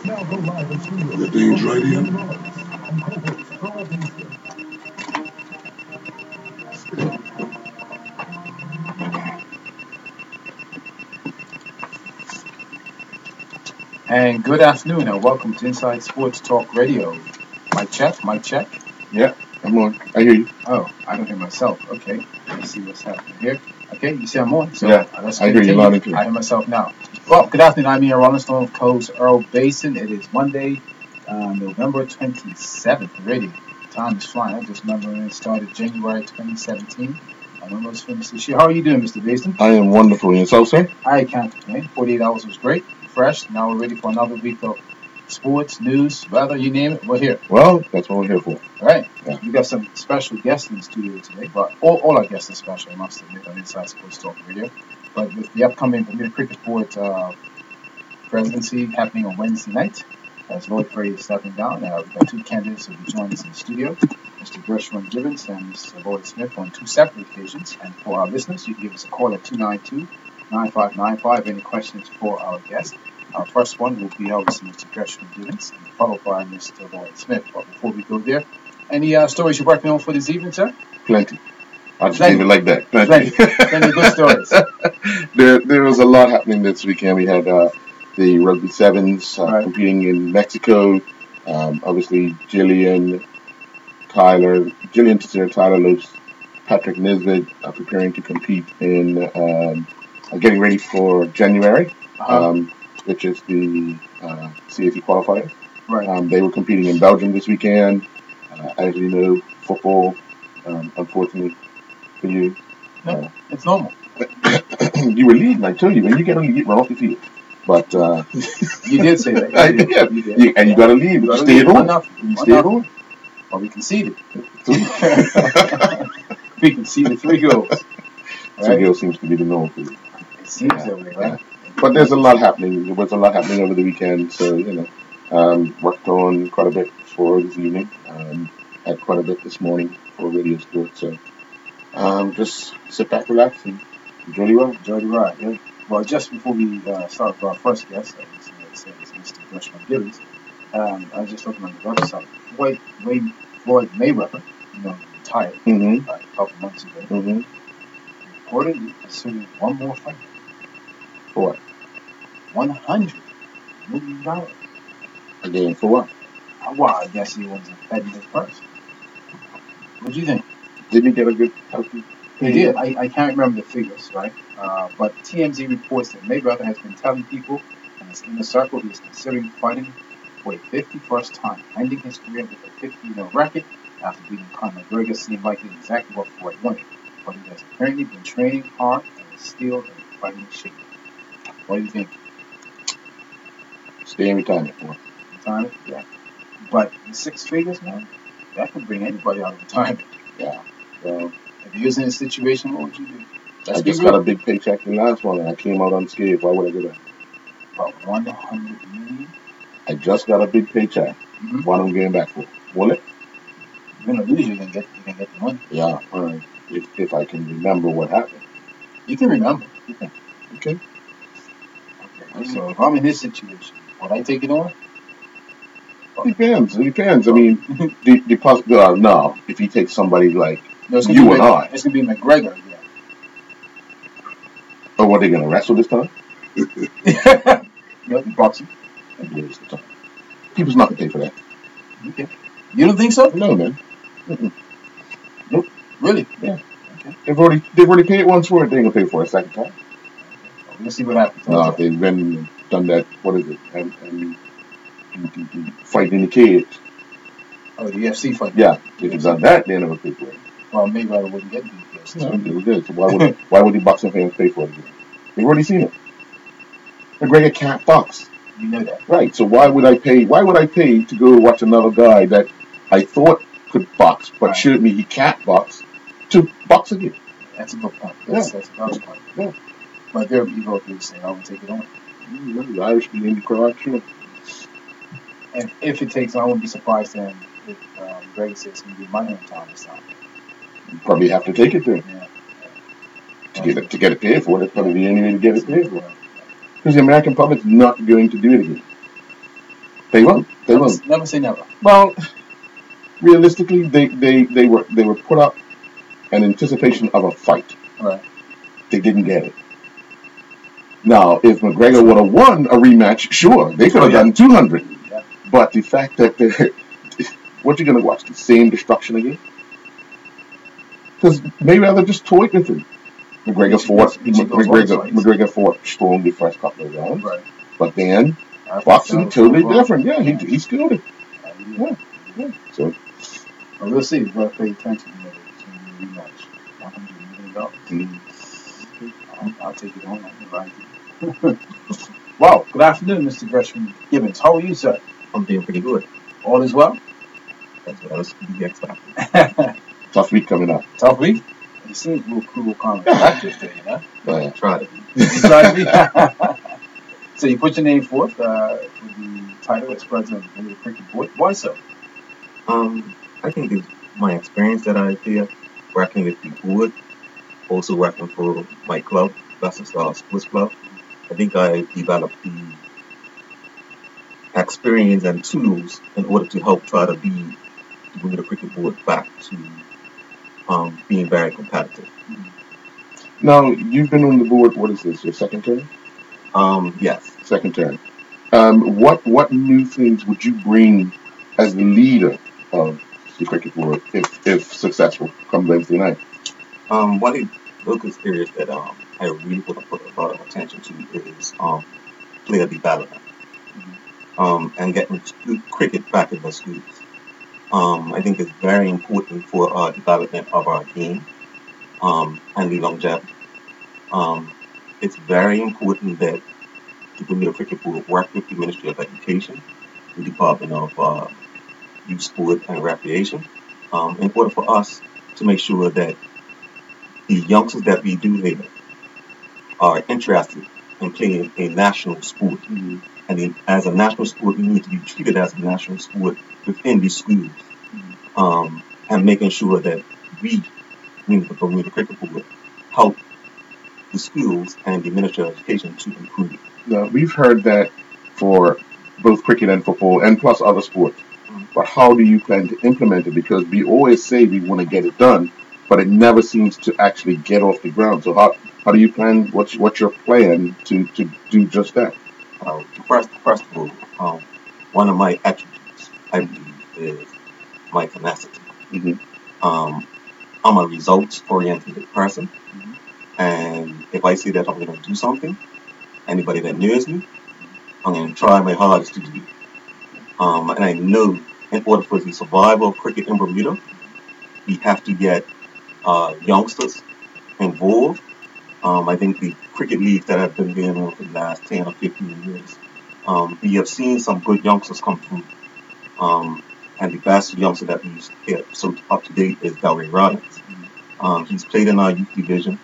The thing's right here. And good afternoon, and welcome to Inside Sports Talk Radio. Mic check, mic check. Yeah, I'm on. I hear you. Oh, I don't hear myself. Okay, let's see what's happening here. Okay, you see I'm on. So Yeah, let's I hear you loud and clear. I hear myself now. Well, good afternoon. I'm here, Rolling Stone of Coast, Earl Basin. It is Monday, November 27th. Already, time is flying. I just remember when it started January 2017. I almost finished this year. How are you doing, Mr. Basin? I am wonderful. And yourself, sir? I can't complain. 48 hours was great, fresh. Now we're ready for another week of sports, news, weather, you name it, we're here. Well, that's what we're here for. All right. Yeah. We got some special guests in the studio today, but all our guests are special, I must admit, on Inside Sports Talk Radio. But with the upcoming Bermuda Cricket Board presidency happening on Wednesday night, as Lloyd Gray is stepping down, we've got two candidates who will be joining us in the studio, Mr. Gershwin Gibbons and Mr. Lloyd Smith, on two separate occasions. And for our listeners, you can give us a call at 292-9595. Any questions for our guest? Our first one will be obviously Mr. Gershwin Gibbons, followed by Mr. Lloyd Smith. But before we go there, any stories you're working on for this evening, sir? Plenty. I just leave it like that. Plenty good stories. There was a lot happening this weekend. We had the Rugby Sevens competing in Mexico. Obviously, Jillian Tissera, Tyler Lopes, Patrick Nisbet preparing to compete in getting ready for January, which is the CAT qualifier. Right. They were competing in Belgium this weekend. As you know, football, unfortunately for you. No, it's normal. You were leading, I told you, when you get on, you get run off the field. But you did say that. You did. And you got to lead. You stayed on. You stayed on. Well, we conceded. We conceded 3 goals. Right? 3 goals seems to be the norm for you. It seems that way, right? But there's a lot happening. There was a lot happening over the weekend, so worked on quite a bit for this evening. Had quite a bit this morning for radio sports. So just sit back, relax, and enjoy the ride. Yeah. Well, just before we start with our first guest, as Mr. Gershwin Gibbons, I was just looking on the website. Floyd Mayweather, retired a couple months ago, reportedly pursuing one more fight. For what? $100 million. Again, for what? Well, I guess he was betting his purse. What do you think? Didn't he get a good healthy? He did. I can't remember the figures, right? But TMZ reports that Mayweather has been telling people in his inner circle he is considering fighting for a 51st time, ending his career with a 50-0 record after beating Conor McGregor. Seemed like exactly what Floyd wanted, but he has apparently been training hard and is still in fighting shape. What do you think? Stay in retirement for retirement? Yeah. But the 6 figures, man, that could bring anybody out of retirement. Yeah. If you're in a situation, what would you do? I just got a big paycheck the last one, and I came out unscathed. Why would I do that? About $100 million. I just got a big paycheck. What am I getting back for? Will it? You're gonna lose. You can get the money. Yeah. If I can remember what happened. You can remember. Okay. So if I'm in this situation, would I take it on? Depends. It depends. I mean, the possibility. No, if he takes somebody like you and I, it's gonna be McGregor. Yeah. Oh, what, they gonna wrestle this time? Yeah, boxing. People's not gonna pay for that. Okay. You don't think so? No, man. Nope. Really? Yeah. Okay. They've already paid once for it. They ain't gonna pay for it a second time. Okay. We'll see what happens. No, if they've been done that. What is it? And fight in the cage. Oh, the UFC fight. Yeah. If they've done that, they're never pay for it. Well, maybe I wouldn't get the UFC. No, it is. So why would the boxing fans pay for it again? They've already seen it. McGregor can't box. You know that. Right. So why would I pay to go watch another guy that I thought could box but showed me he can't box to box again? That's a good point. That's a valid point. Yeah. But there you go, people saying, I would take it on. The Irish can name the crowd, sure. And if it takes, I wouldn't be surprised then if Greg says it's going to be my hometown this time. You probably have to take it there. Yeah. To get it paid for. That's probably the only way to get it paid for. Because the American public's not going to do it again. They won't. They won't. Never say never. Well, realistically, they were put up in anticipation of a fight. Right. They didn't get it. Now, if McGregor would have won a rematch, sure, they could have done 200. Yeah. But the fact that what you gonna watch, the same destruction again? Because Mayweather just toyed with him. McGregor fought strong the first couple of rounds, Right. But then boxing totally different. Yeah, he skilled it. Yeah. So we'll see. We've got to pay attention to it. It's going to be a rematch. $100 million. I'll take it on. Right. Wow. Good afternoon, Mr. Gresham Gibbons. How are you, sir? I'm doing pretty good. All is well? As well as be expected. Tough week coming up. Tough week? It seems a little cool, calm, and collected today, you know? Yeah, try to be. You try to be? So you put your name forth for the title as president of the Cricket Board. Why so? I think it's my experience that I feel working with the board, also working for my club, Leicester Sports Club. I think I developed the experience and tools in order to help try to bring the cricket board back to being very competitive. Now, you've been on the board, what is this, your second term? Yes. Second term. What new things would you bring as the leader of the cricket board if successful come Wednesday night? One of the focus areas that I really want to put a lot of attention to is player development. And getting cricket back in the schools. I think it's very important for our development of our game and the longevity. It's very important that the Bermuda Cricket Board work with the Ministry of Education, the Department of Youth, Sport and Recreation, in order for us to make sure that the youngsters that we do here are interested in playing a national sport. And as a national sport, we need to be treated as a national sport within the schools. And making sure that we, meaning the Bermuda Cricket Board, help the schools and the Ministry of Education to improve. Now, we've heard that for both cricket and football and plus other sports. But how do you plan to implement it? Because we always say we want to get it done, but it never seems to actually get off the ground. So how do you plan? What's your plan to do just that? First of all, one of my attributes, I believe, is my tenacity. I'm a results-oriented person, and if I say that I'm going to do something, anybody that knows me, I'm going to try my hardest to do it. And I know in order for the survival of cricket in Bermuda, we have to get youngsters involved. I think the cricket leagues that have been going on for the last 10 or 15 years, we have seen some good youngsters come through. And the best youngster that we've hit so up to date is Delray Rollins. He's played in our youth division,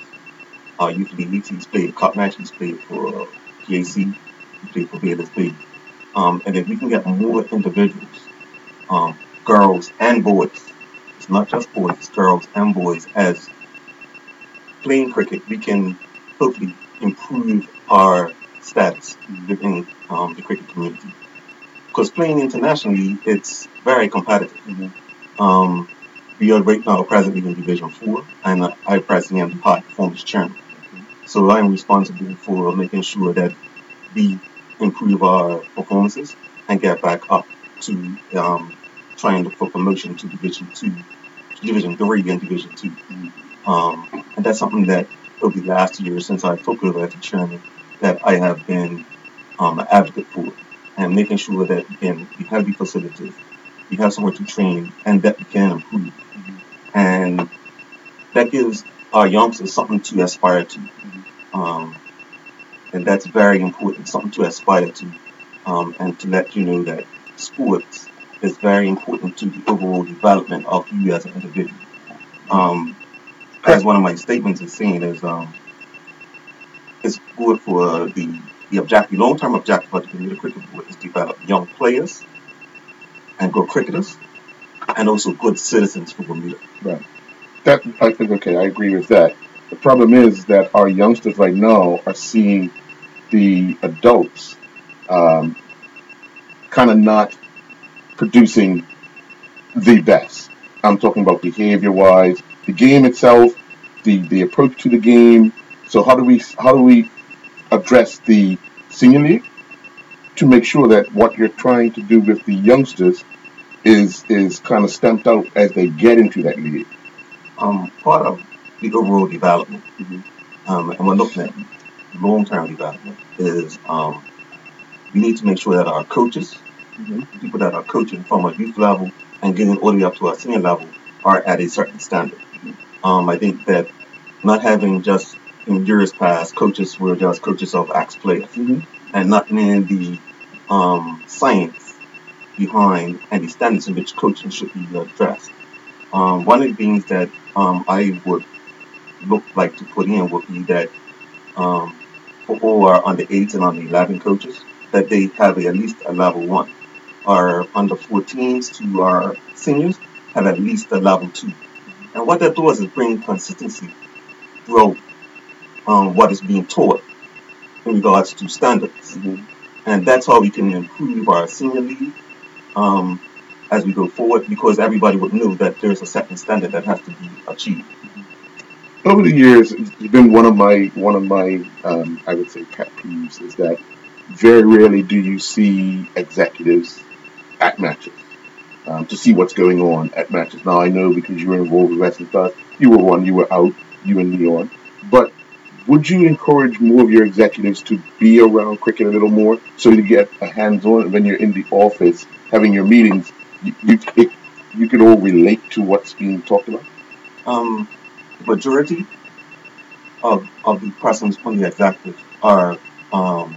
our youth leagues. He's played cup match. He's played for PAC. He played for Bayless Bay. And if we can get more individuals, girls and boys, it's not just boys, it's girls and boys, as playing cricket, we can hopefully improve our status within the cricket community. Because playing internationally, it's very competitive. We are right now presently in Division 4, and I presently am the high performance chairman. So I am responsible for making sure that we improve our performances and get back up to trying to look for promotion to Division 2, Division 3 and Division 2. And that's something that over the last year since I took over as the chairman that I have been an advocate for, and making sure that we have the facilities, we have somewhere to train, and that we can improve. And that gives our youngsters something to aspire to. And that's very important, something to aspire to, and to let you know that sports is very important to the overall development of you as an individual. As one of my statements is saying, is it's good for the long-term objective of the Bermuda Cricket Board is to develop young players and good cricketers, and also good citizens for Bermuda. Right. That I think okay, I agree with that. The problem is that our youngsters right now are seeing the adults kind of not producing the best. I'm talking about behavior wise, the game itself, the approach to the game. So how do we address the senior league to make sure that what you're trying to do with the youngsters is kind of stamped out as they get into that league? Part of the overall development, Mhm. and we're looking at long-term development, is we need to make sure that our coaches, Mhm. people that are coaching from a youth level and getting all the way up to a senior level, are at a certain standard. I think that not having just in years past coaches were just coaches of ex players Mhm. and not knowing the science behind and the standards in which coaching should be addressed. One of the things that I would look like to put in would be that um, for all our under 8 and under 11 coaches, that they have at least a level 1. Our under 14s to our seniors have at least a level 2. And what that does is bring consistency throughout what is being taught in regards to standards. Mhm. And that's how we can improve our senior league um, as we go forward, because everybody would know that there's a certain standard that has to be achieved. Over the years, it's been one of my I would say pet peeves is that very rarely do you see executives at matches to see what's going on at matches. Now I know because you were involved with wrestling stars, you were out, you and Leon. But would you encourage more of your executives to be around cricket a little more so you get a hands-on when you're in the office having your meetings? You could all relate to what's being talked about. Um, the majority of the persons on the executive are um,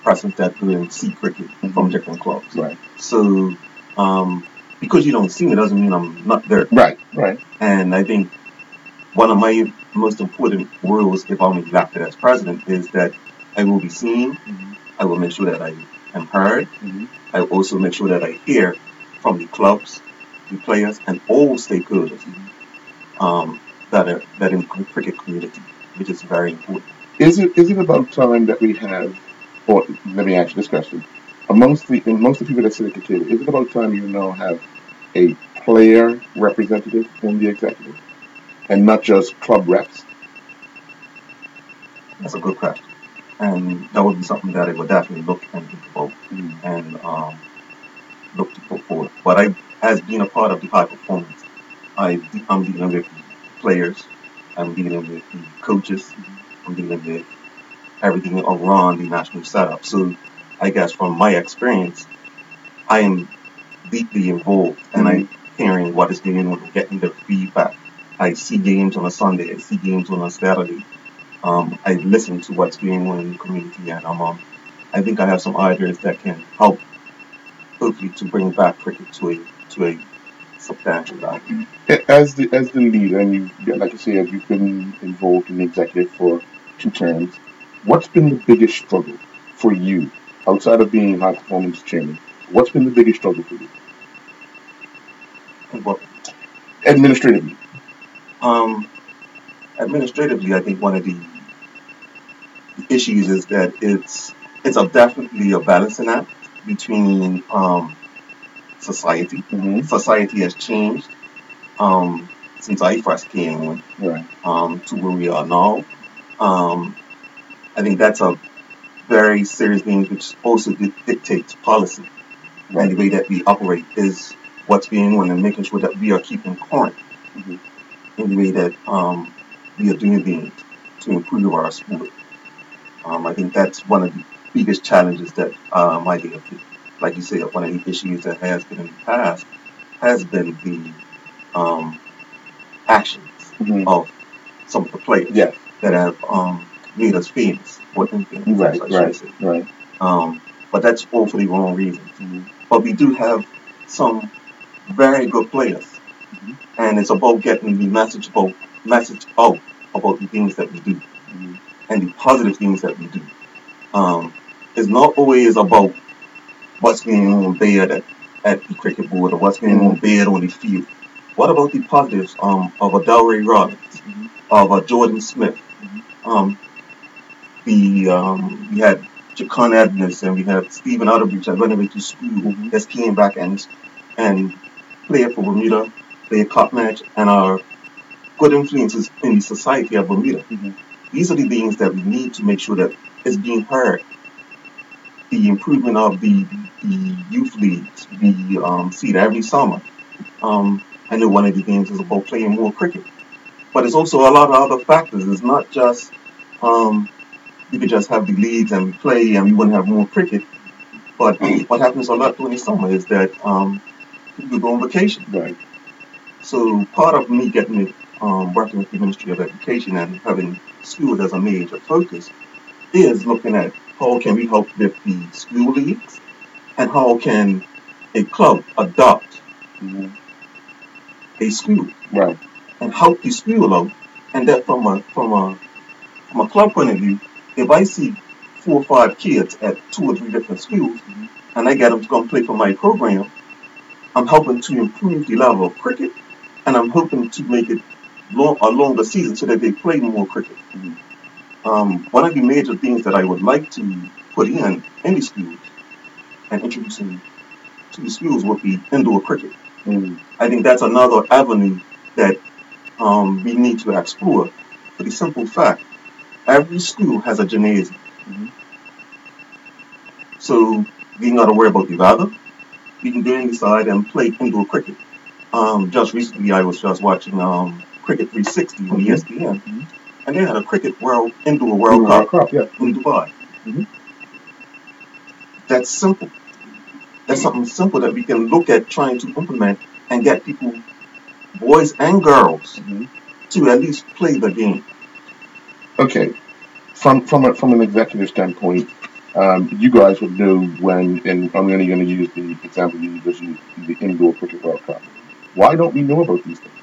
persons that go and see cricket from Hmm. different clubs. Right, So um, because you don't see me doesn't mean I'm not there. right, right. And I think one of my most important roles, if I'm elected as president, is that I will be seen. Hmm. I will make sure that I am heard. Hmm. I will also make sure that I hear from the clubs, the players, and all stakeholders that in the cricket community, which is very important. Is it about time that we have, or let me ask you this question: amongst the people that sit at the table, is it about time you now have a player representative on the executive and not just club reps? That's a good question, and that would be something that I would definitely look and think about Mm. and look to put forward. But I, as being a part of the high performance, I'm dealing with the players, I'm dealing with the coaches, I'm dealing with everything around the national setup. So I guess from my experience, I am deeply involved and I'm Mm. hearing what is going on, getting the feedback. I see games on a Sunday, I see games on a Saturday. I listen to what's going on in the community, and I think I have some ideas that can help, hopefully, to bring back cricket to a substantial level. As the leader, and you like you said, you've been involved in the executive for 2 terms. What's been the biggest struggle for you outside of being high performance chairman? What's been the biggest struggle for you And what administratively? um, administratively, I think one of the issues is that definitely a balancing act between society. Hmm. Society has changed um, since I first came on Right. to where we are now. Um, I think that's a very serious thing, which also dictates policy and Right. the way that we operate is what's going on and making sure that we are keeping current Hmm. in the way that we are doing things to improve our sport. I think that's one of the biggest challenges that might be, like you say, one of the issues that has been in the past has been the um, actions Hmm. of some of the players Yes. that have made us famous, or infamous, Right. I should Right. say. Right. Um, but that's all for the wrong reasons. Hmm. But we do have some very good players, Hmm. and it's about getting the message out about the things that we do Hmm. and the positive things that we do. Um, it's not always about what's going on bad at the cricket board or what's going Hmm. on bad on the field. What about the positives of a Delray Rollins, Hmm. of a Jordan Smith? Hmm. Um, we had Jacon Edmonds, and we have Stephen Otterbridge that went away to school, Mhm. that came back and played for Bermuda, played cup match, and are good influences in the society of Bermuda. Mhm. These are the things that we need to make sure that it's being heard. The improvement of the youth leagues, we see that every summer. I know one of the things is about playing more cricket, but it's also a lot of other factors. It's not just you could just have the leagues and play and we wouldn't have more cricket. But what happens a lot during the summer is that people go on vacation. Right. So part of me getting it, working with the Ministry of Education and having schools as a major focus is looking at how can we help with the school leagues and how can a club adopt Mhm. a school Right. and help the school out. And that from a club point of view, if I see 4 or 5 kids at 2 or 3 different schools and I get them to come play for my program, I'm helping to improve the level of cricket and I'm hoping to make it a longer season so that they play more cricket. Mhm. One of the major things that I would like to put in the schools and introducing to the schools would be indoor cricket. Mhm. I think that's another avenue that we need to explore for the simple fact every school has a gymnasium. Mhm. So we got to worry about the weather. We can go inside and play indoor cricket. Just recently I was just watching Cricket 360 on Mhm. ESPN, Mhm. and they had a indoor Indoor World World Cup Cup. Yeah. in Dubai. Mhm. That's simple. That's something simple that we can look at trying to implement and get people, boys and girls, Mhm. to at least play the game. Okay. From an executive standpoint, you guys would know when, and I'm only going to use the example you just used, the indoor cricket World Cup. Why don't we know about these things?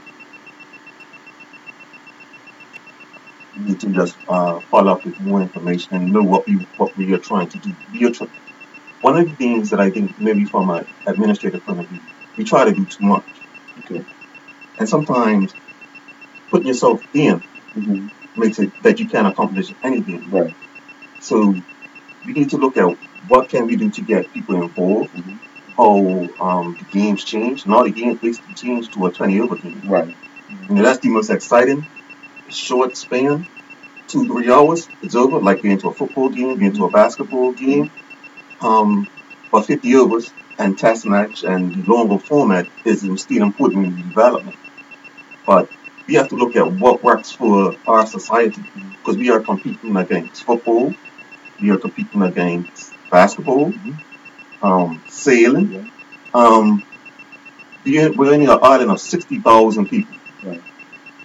We need to just follow up with more information and know what we are trying to do. One of the things that I think maybe from an administrative point of view, we try to do too much. Okay. And sometimes putting yourself in Mhm. makes it that you can't accomplish anything. Right. So we need to look at what can we do to get people involved, Mhm. how the games change. Now the games basically change to a 20-over game. Right. That's the most exciting, short span, 2-3 hours, it's over, like going to a football game, going to a basketball game. But 50 overs and test match and the longer format is still important in the development. But we have to look at what works for our society because we are competing against football, we are competing against basketball, sailing. Yeah. Um, we're only an island of 60,000 people. Right.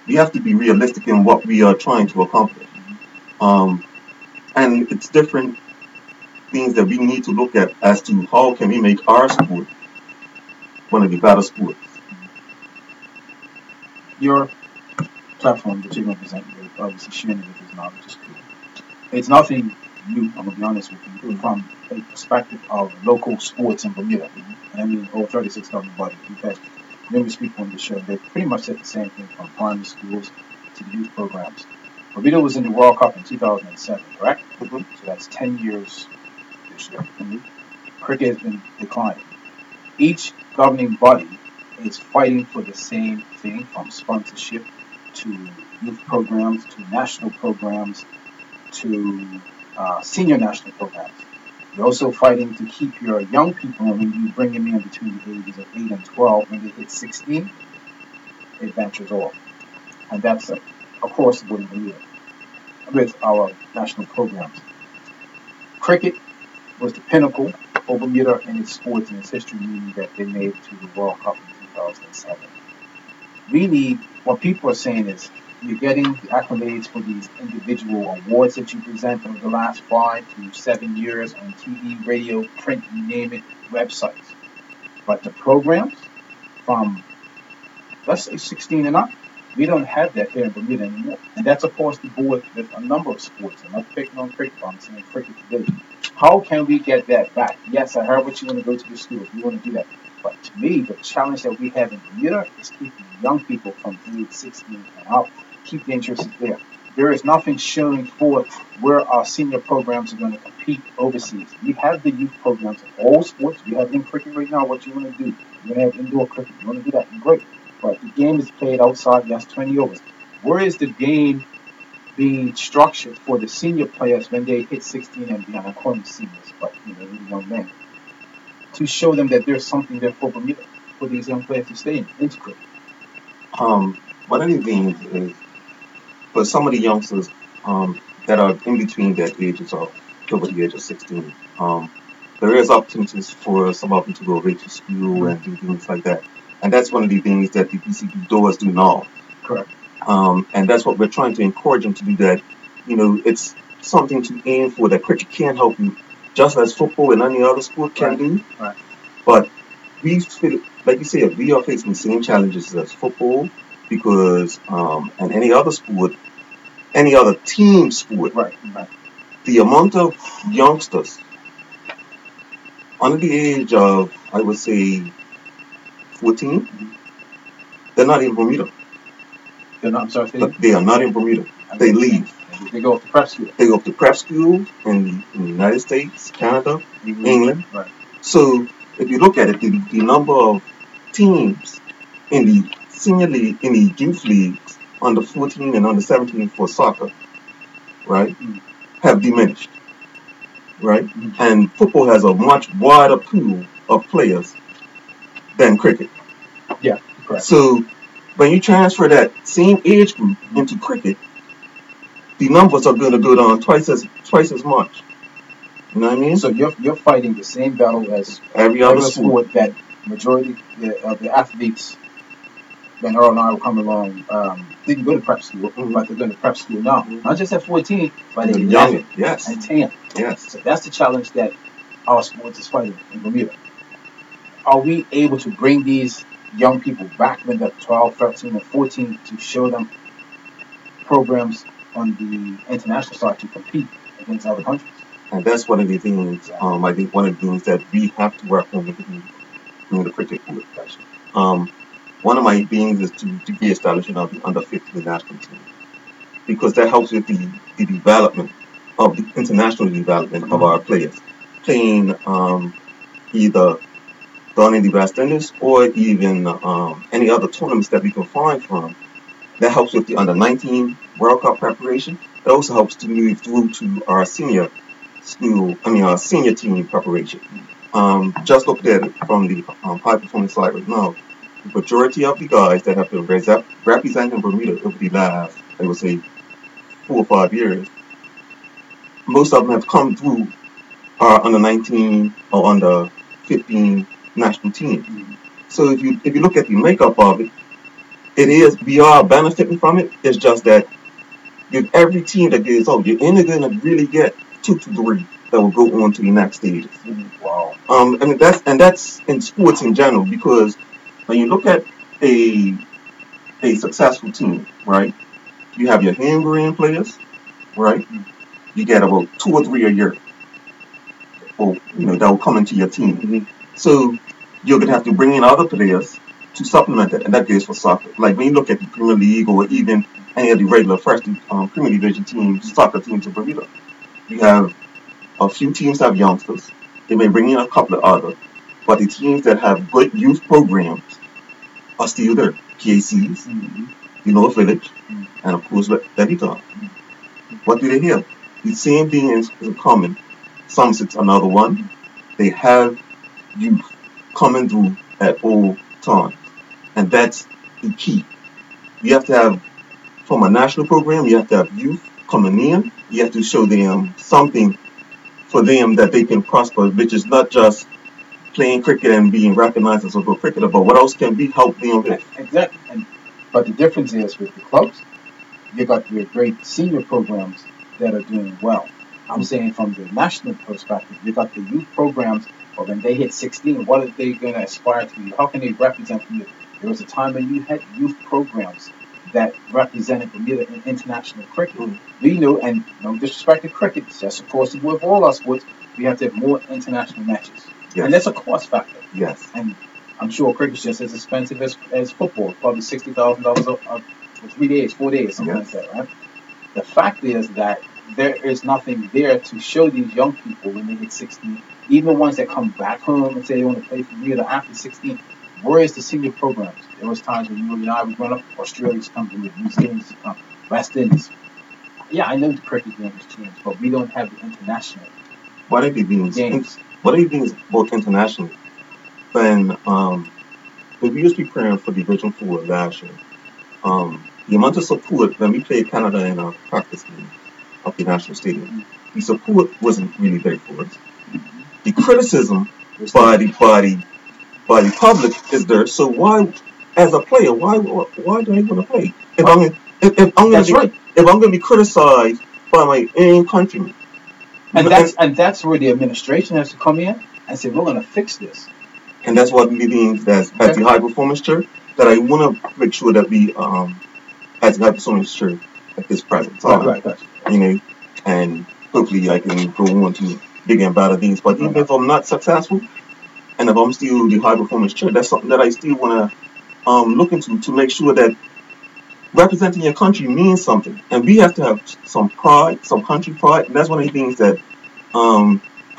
We have to be realistic in what we are trying to accomplish. And it's different things that we need to look at as to how can we make our sport one of the better sports. Your platform that you're going to present, you're obviously sharing it with his knowledge is cool. It's nothing new, I'm going to be honest with you, from a perspective of local sports in Bermuda. And I mean, all 36,000 bodies. We've had numerous people on the show. They pretty much said the same thing from primary schools to the youth programs. Bermuda was in the World Cup in 2007, correct? Mm-hmm. So that's 10 years this year. Cricket has been declining. Each governing body is fighting for the same thing, from sponsorship to youth programs to national programs to senior national programs. You're also fighting to keep your young people, and when you bring them in between the ages of 8 and 12, when they hit 16, it ventures off. And that's across the board in Bermuda with our national programs. Cricket was the pinnacle for Bermuda in its sports and its history, meaning that they made it to the World Cup in 2007. We need, what people are saying is, you're getting the accolades for these individual awards that you present over the last 5 to 7 years on TV, radio, print, you name it, websites. But the programs from, let's say, 16 and up, we don't have that here in Bermuda anymore. And that's across the board with a number of sports. I'm not picking on cricket, but I'm saying cricket today. How can we get that back? Yes, I heard what you want to go to the schools. We want to do that. But to me, the challenge that we have in Bermuda is keeping young people from age 16 and up, keep the interest there. there is nothing showing forth where our senior programs are going to compete overseas. We have the youth programs in all sports. We have in cricket right now. What you want to do? You want to have indoor cricket. You want to do that? Great. But the game is played outside. That's 20 overs. Where is the game being structured for the senior players when they hit 16 and beyond? I call them seniors, but really young men, to show them that there's something there for Bermuda, for these young players to stay into cricket. One of the things is for some of the youngsters that are in between that ages of over the age of 16, there is opportunities for some of them to go away to school and do things like that. And that's one of the things that the BCB doors do now. Correct. And that's what we're trying to encourage them to do. That it's something to aim for. That cricket can help you, just as football and any other sport can do. Right. But we feel, like you said, we are facing the same challenges as football because, and any other sport, any other team sport, Right. the amount of youngsters under the age of, I would say, 14, they're not in Bermuda. They're not. I'm sorry. They are not in Bermuda. They leave. They go up to prep school. They go up to prep school in the United States, Canada, England. Right. So if you look at it, the number of teams in the senior league, in the youth leagues, under 14 and under 17 for soccer, right, have diminished, right? And football has a much wider pool of players than cricket. Yeah, correct. So when you transfer that same age group into cricket, the numbers are going to go down twice as much. You know what I mean? So you're fighting the same battle as every other sport. That majority of the athletes, when Earl and I will come along, didn't go to prep school, but they're going to prep school now. Not just at 14, but at 11 and 10. Yes. So that's the challenge that our sports is fighting in Bermuda. Are we able to bring these young people back when they're 12, 13, and 14 to show them programs on the international side to compete against other countries? And that's one of the things, I think one of the things that we have to work on with the cricket board. One of my things is to be establishing of the under 15 national team, because that helps with the development of the international development of our players, playing either down in the West Indies or even any other tournaments that we can find from. That helps with the under 19 World Cup preparation. It also helps to move through to our senior our senior team preparation. Just look at it from the high performance side right now. The majority of the guys that have been representing Bermuda over the last, I would say, 4 or 5 years, most of them have come through our under 19 or under 15 national team. So if you look at the makeup of it, we are benefiting from it. It's just that with every team that gets out, you're only going to really get 2 to 3 that will go on to the next stages. Wow. That's in sports in general, because when you look at a successful team, right? You have your hand players, right? You get about 2 or 3 a year, or that will come into your team. So you're gonna have to bring in other players to supplement it, and that goes for soccer. Like when you look at the Premier League or even any of the regular first Premier Division teams, soccer teams in Bermuda, you have a few teams that have youngsters. They may bring in a couple of others, but the teams that have good youth programs are still there. KCs, Village, and of course Delita. What do they have? The same thing is common. Somerset's another one. They have youth coming through at all times, and that's the key. You have to have, from a national program, you have to have youth coming in. You have to show them something for them that they can prosper, which is not just playing cricket and being recognized as a good cricketer, but what else can we help them with? Exactly. But the difference is with the clubs, you got your great senior programs that are doing well. I'm saying from the national perspective, you got the youth programs, but when they hit 16, what are they going to aspire to be? How can they represent Bermuda? There was a time when you had youth programs that represented Bermuda in international cricket. We know, and no disrespect to cricket, it's just across the board for all our sports, we have to have more international matches. Yes. And that's a cost factor. Yes. And I'm sure cricket's just as expensive as football, probably $60,000 for 3 days, 4 days, something like that, right? The fact is that there is nothing there to show these young people when they hit 16, even the ones that come back home and say they want to play for Bermuda after 16. Where is the senior programs? There was times when you and I were growing up, Australia's come to New Zealand's come, West Indies. Yeah, I know the cricket game has changed, but we don't have the international What are they being? games. What are you being both internationally? When we used to be preparing for the Division 4 last year, the amount of support when we played Canada in a practice game of the national stadium, the support wasn't really there for us. The criticism by the public is there. So why, as a player, why do I want to play if I'm going to be criticized by my own countrymen? And that's where the administration has to come in and say, we're going to fix this. And that's what we mean as the high performance chair, that I want to make sure that we as the high performance chair at this present time. Right. You know, and hopefully I can go on to bigger and better things. But even if I'm not successful, and if I'm still the high performance chair, that's something that I still want to look into to make sure that representing your country means something. And we have to have some pride, some country pride. And that's one of the things that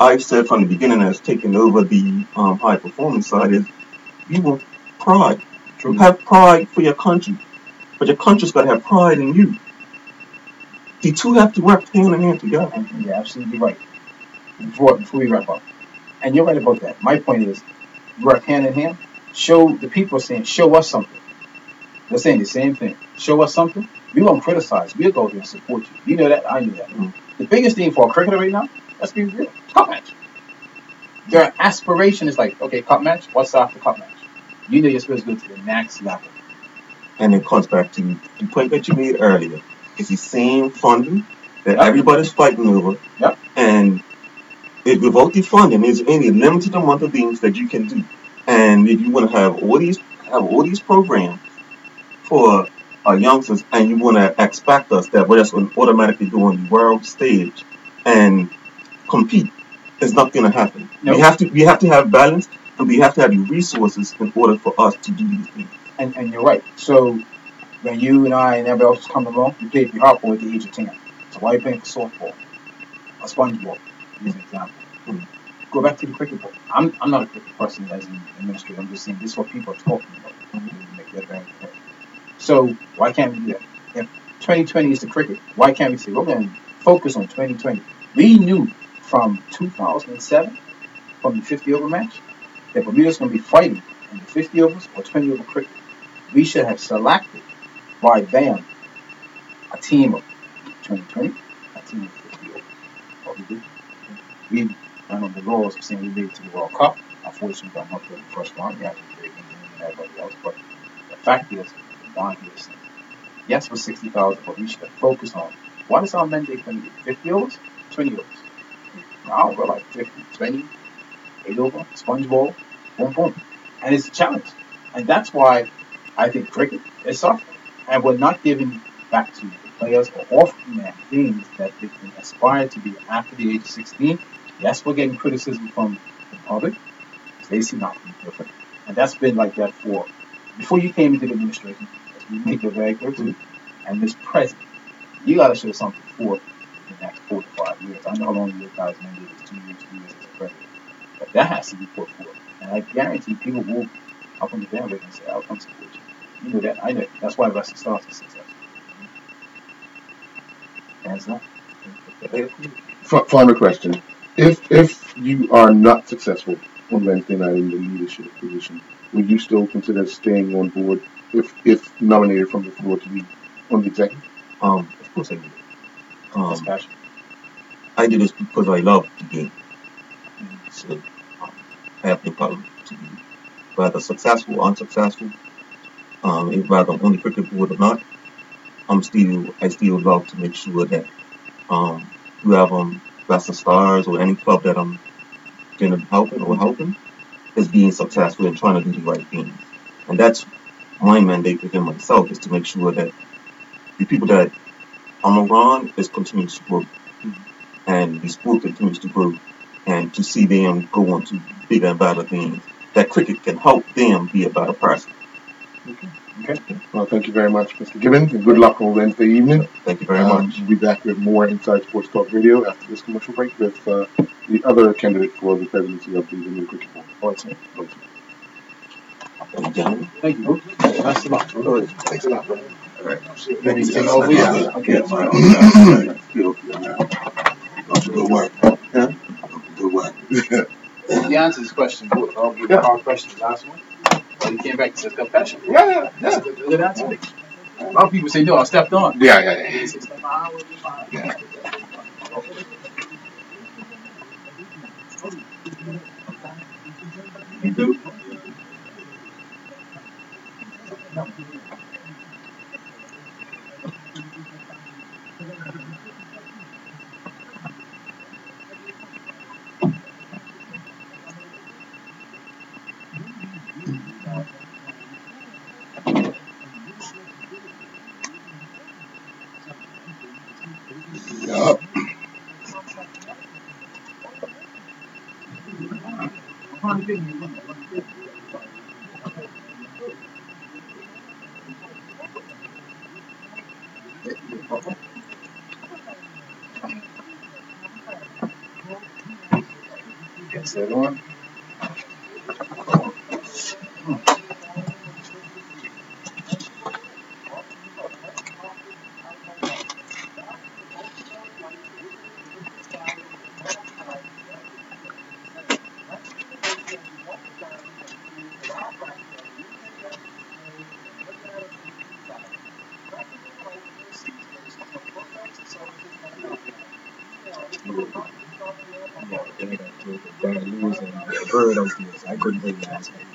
I've said from the beginning as taking over the high performance side is you want pride. True. Have pride for your country. But your country's got to have pride in you. The two have to work hand in hand together. And you're absolutely right. Before we wrap up. And you're right about that. My point is, work hand in hand. Show the people saying, show us something. They're saying the same thing. Show us something. We won't criticize. We'll go there and support you. You know that. I know that. Mm-hmm. The biggest thing for a cricketer right now, let's be real, cup match. Their aspiration is like, okay, cup match. What's after cup match? You know you're supposed to go to the next level. And it comes back to the point that you made earlier. It's the same funding that everybody's fighting over. Yep. And without the funding, there's only a limited amount of things that you can do. And if you want to have all these programs for our youngsters, and you want to expect us that we're just going to automatically go on the world stage and compete, it's not going to happen. Nope. We have to have balance, and we have to have the resources in order for us to do these things. And you're right. So when you and I and everybody else come along, you played hardball at the age of 10. So why are you playing for softball or sponge ball? As an example. Go back to the cricket ball. I'm not a cricket person as an administrator. I'm just saying this is what people are talking about. Make that very clear. So why can't we do that? If 2020 is the cricket, why can't we say we're going to focus on 2020? We knew from 2007, from the 50 over match, that Bermuda's going to be fighting in the 50 overs or 20 over cricket. We should have selected by BAM a team of 2020, a team of 50 overs. What we did. We ran on the laws of saying we made it to the World Cup. Unfortunately, we got knocked out in the first round. We had to play against everybody else. But the fact is, Don here is saying, yes, we're 60,000, but we should have focused on what is our mandate going to be? 50 overs? 20 overs. Now we're like 50, 20, 8 over, sponge ball, boom, boom. And it's a challenge. And that's why I think cricket is suffering. And we're not giving back to the players or offering them things that they can aspire to be after the age of 16. Yes, we're getting criticism from the public. They see nothing different. And that's been like that before you came into the administration, as we make it very clear to you, and this present. You got to show something for the next 4 to 5 years. I know how long you guys mandate is 2 years as a president. But that has to be put forward. And I guarantee people will up on the bandwagon and say, I'll come support you. You know that. I know. That's why Western Stars is successful. Hands up. Final question. If you are not successful on Wednesday night in the leadership position, would you still consider staying on board if nominated from the floor to be on the executive? Of course I do. That's passion. I do this because I love the game. So I have no problem to be whether successful or unsuccessful, whether I'm on the cricket board or not. I still love to make sure that whoever Western Stars or any club that I'm going to be helping is being successful and trying to do the right thing. And that's my mandate within myself, is to make sure that the people that I'm around is continues to grow, and the sport continues to grow, and to see them go on to bigger and better things. That cricket can help them be a better person. Okay. Okay. Well, thank you very much, Mr. Gibbons, and good luck on Wednesday evening. Thank you very much. We'll be back with more Inside Sports Talk Radio after this commercial break with the other candidate for the presidency of the Bermuda Cricket Board. Awesome. Thank you, gentlemen. Thank you, bro. Thanks a lot, bro. Thanks a lot, bro. All right. Let me take over here. Okay. Good work. Yeah. Good work. He answers his question. Good. I'll give hard questions. Last one. Well, he came back and said confession. Yeah. That's a good answer. A lot of people say, no, I stepped on. Yeah. He said, step on. Yeah. You do? Yeah. Yes, that on. Yeah, they got the Diaries and the bird out there, so I couldn't bring last night.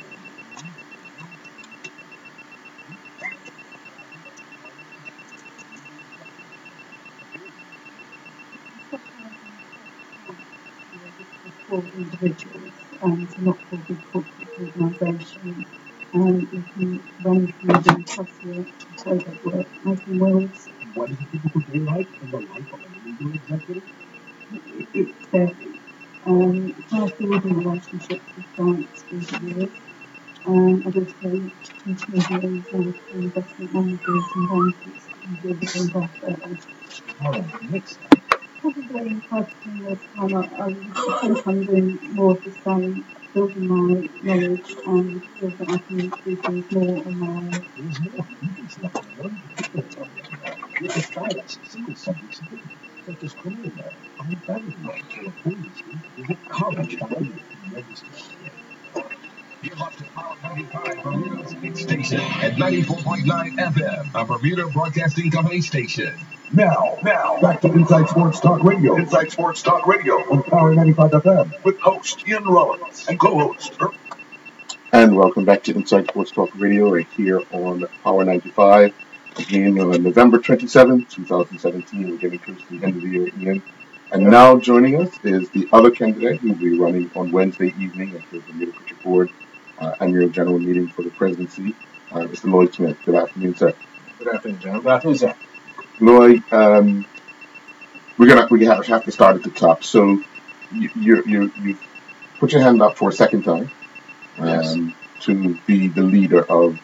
For individuals and not for big corporate organisations. You can run through the criteria that work as in Wales. What is a typical day like in the life of a legal executive? It varies. High building relationships with clients through the years. And also intermediaries and investment managers and bankers and building involved further. How long? Mixed. Probably 5 to 10 years time, I think I'm doing more of the same, building my knowledge and feel that I can do things more on my own. There's more. You can step on one particular topic with the stylist, single subject certificate, such as criminal law, fine family law, or business. Visit college.edu to register today. You're up to Power 95 Bermuda's hit station at 94.9 FM, a Bermuda Broadcasting Company station. Now, back to Inside Sports Talk Radio. Inside Sports Talk Radio on Power 95 FM with host Ian Rollins and co-host. And welcome back to Inside Sports Talk Radio right here on Power 95. Again, on November 27, 2017, we're getting close to the end of the year, Ian. And now joining us is the other candidate who will be running on Wednesday evening at the Bermuda Cricket Board annual general meeting for the presidency, Mr. Lloyd Smith. Good afternoon, sir. Good afternoon, John. Good afternoon, sir. Lloyd, we have to start at the top. So you put your hand up for a second time. Yes. To be the leader of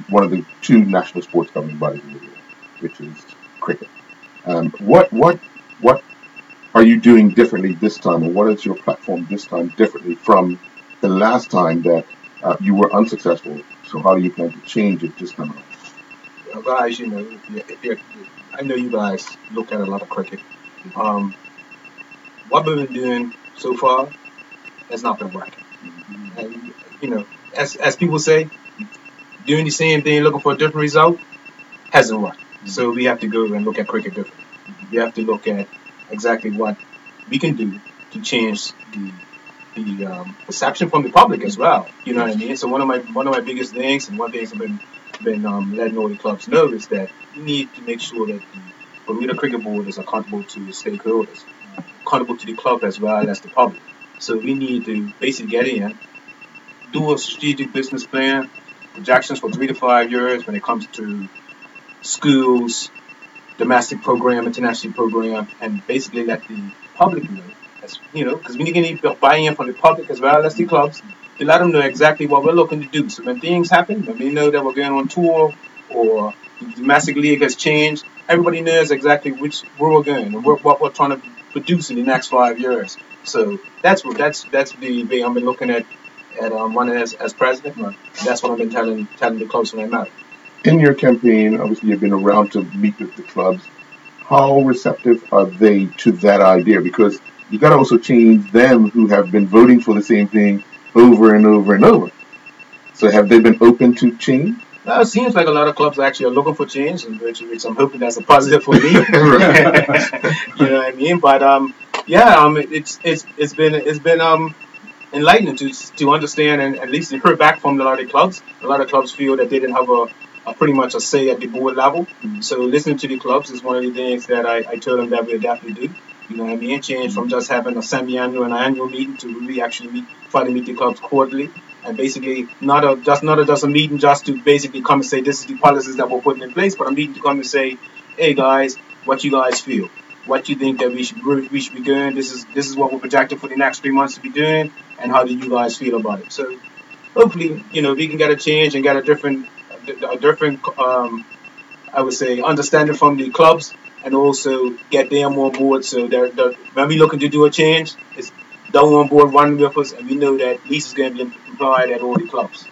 one of the two national sports governing bodies in the world, which is cricket. What are you doing differently this time, or what is your platform this time differently from the last time that you were unsuccessful? So how do you plan to change it this time around? Guys, I know you guys look at a lot of cricket. What we've been doing so far has not been working. And, as people say, doing the same thing, looking for a different result, hasn't worked. So we have to go and look at cricket differently. We have to look at exactly what we can do to change the perception from the public as well. You know what I mean? So one of my biggest things, and one thing I've been letting all the clubs know, is that we need to make sure that the Bermuda Cricket Board is accountable to the stakeholders, accountable to the club as well as the public. So we need to basically get in, do a strategic business plan, projections for 3 to 5 years when it comes to schools, domestic program, international program, and basically let the public know. Because we need buy-in from the public as well as the clubs to let them know exactly what we're looking to do. So when things happen, when we know that we're going on tour or the domestic league has changed, everybody knows exactly where we're going and what we're trying to produce in the next 5 years. So that's the way I've been looking at running as president. And that's what I've been telling the clubs when I'm out. In your campaign, obviously you've been around to meet with the clubs. How receptive are they to that idea? Because you got to also change them who have been voting for the same thing over and over and over. So have they been open to change? Well, it seems like a lot of clubs actually are looking for change, and which I'm hoping that's a positive for me. Right. You know what I mean? But yeah, it's been enlightening to understand and at least hear back from a lot of clubs. A lot of clubs feel that they didn't have a pretty much a say at the board level. So listening to the clubs is one of the things that I told them that we'll definitely do. You know what I mean? Change from just having a semi-annual and annual meeting to really actually try to meet the clubs quarterly. And basically, not a meeting just to basically come and say this is the policies that we're putting in place, but a meeting to come and say, hey guys, what you guys feel, what you think that we should be doing. This is what we're projecting for the next 3 months to be doing, and how do you guys feel about it? So hopefully, we can get a change and get a different I would say understanding from the clubs, and also get them on board. So they're when we looking to do a change, it's they're on board running with us, and we know that lease is going to be implied at all the clubs.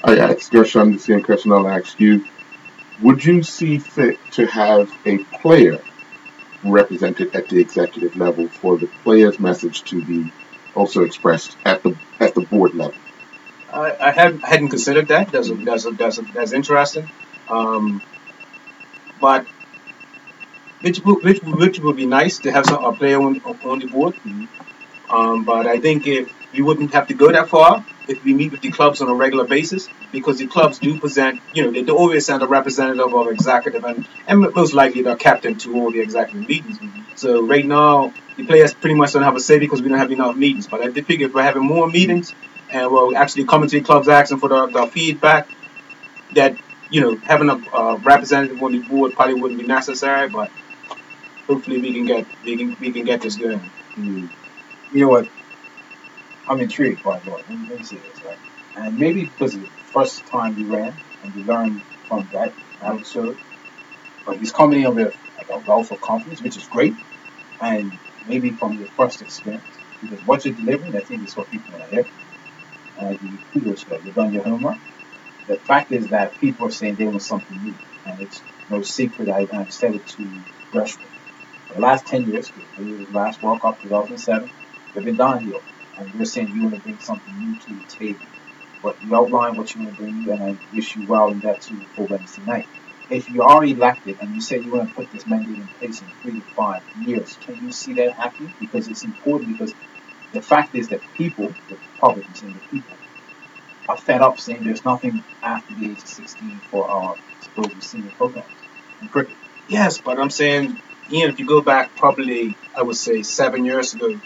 I asked Gershon the same question I'll ask you. Would you see fit to have a player represented at the executive level for the player's message to be also expressed at the board level? I hadn't considered that. That's interesting. Um, but which would be nice to have a player on the board. But I think if we wouldn't have to go that far if we meet with the clubs on a regular basis, because the clubs do present, they do always send a representative or executive, and most likely the captain to all the executive meetings. So right now, the players pretty much don't have a say because we don't have enough meetings. But I did figure if we're having more meetings and we're actually coming to the clubs asking for the feedback, that having a representative on the board probably wouldn't be necessary. But hopefully we can get this going. Mm. You know what? I'm intrigued by Lord. Let me say this, right? And maybe because it's the first time you ran and you learned from that episode, but he's coming in with like a wealth of confidence, which is great. And maybe from your first experience, because what you're delivering, I think is what people want to hear. And I give you kudos for that. You've done your homework. The fact is that people are saying they want something new, and it's no secret. I've said it to Gershwin. For the last 10 years, the last World Cup 2007, they've been downhill. And you're saying you want to bring something new to the table. But you outline what you want to bring, and I wish you well in that too for Wednesday night. If you are elected and you say you want to put this mandate in place in 3 to 5 years, can you see that happening? Because it's important, because the fact is that people, the public, I'm saying the people, are fed up saying there's nothing after the age of 16 for our supposed senior programs in cricket. Yes, but I'm saying, if you go back probably, I would say 7 years ago,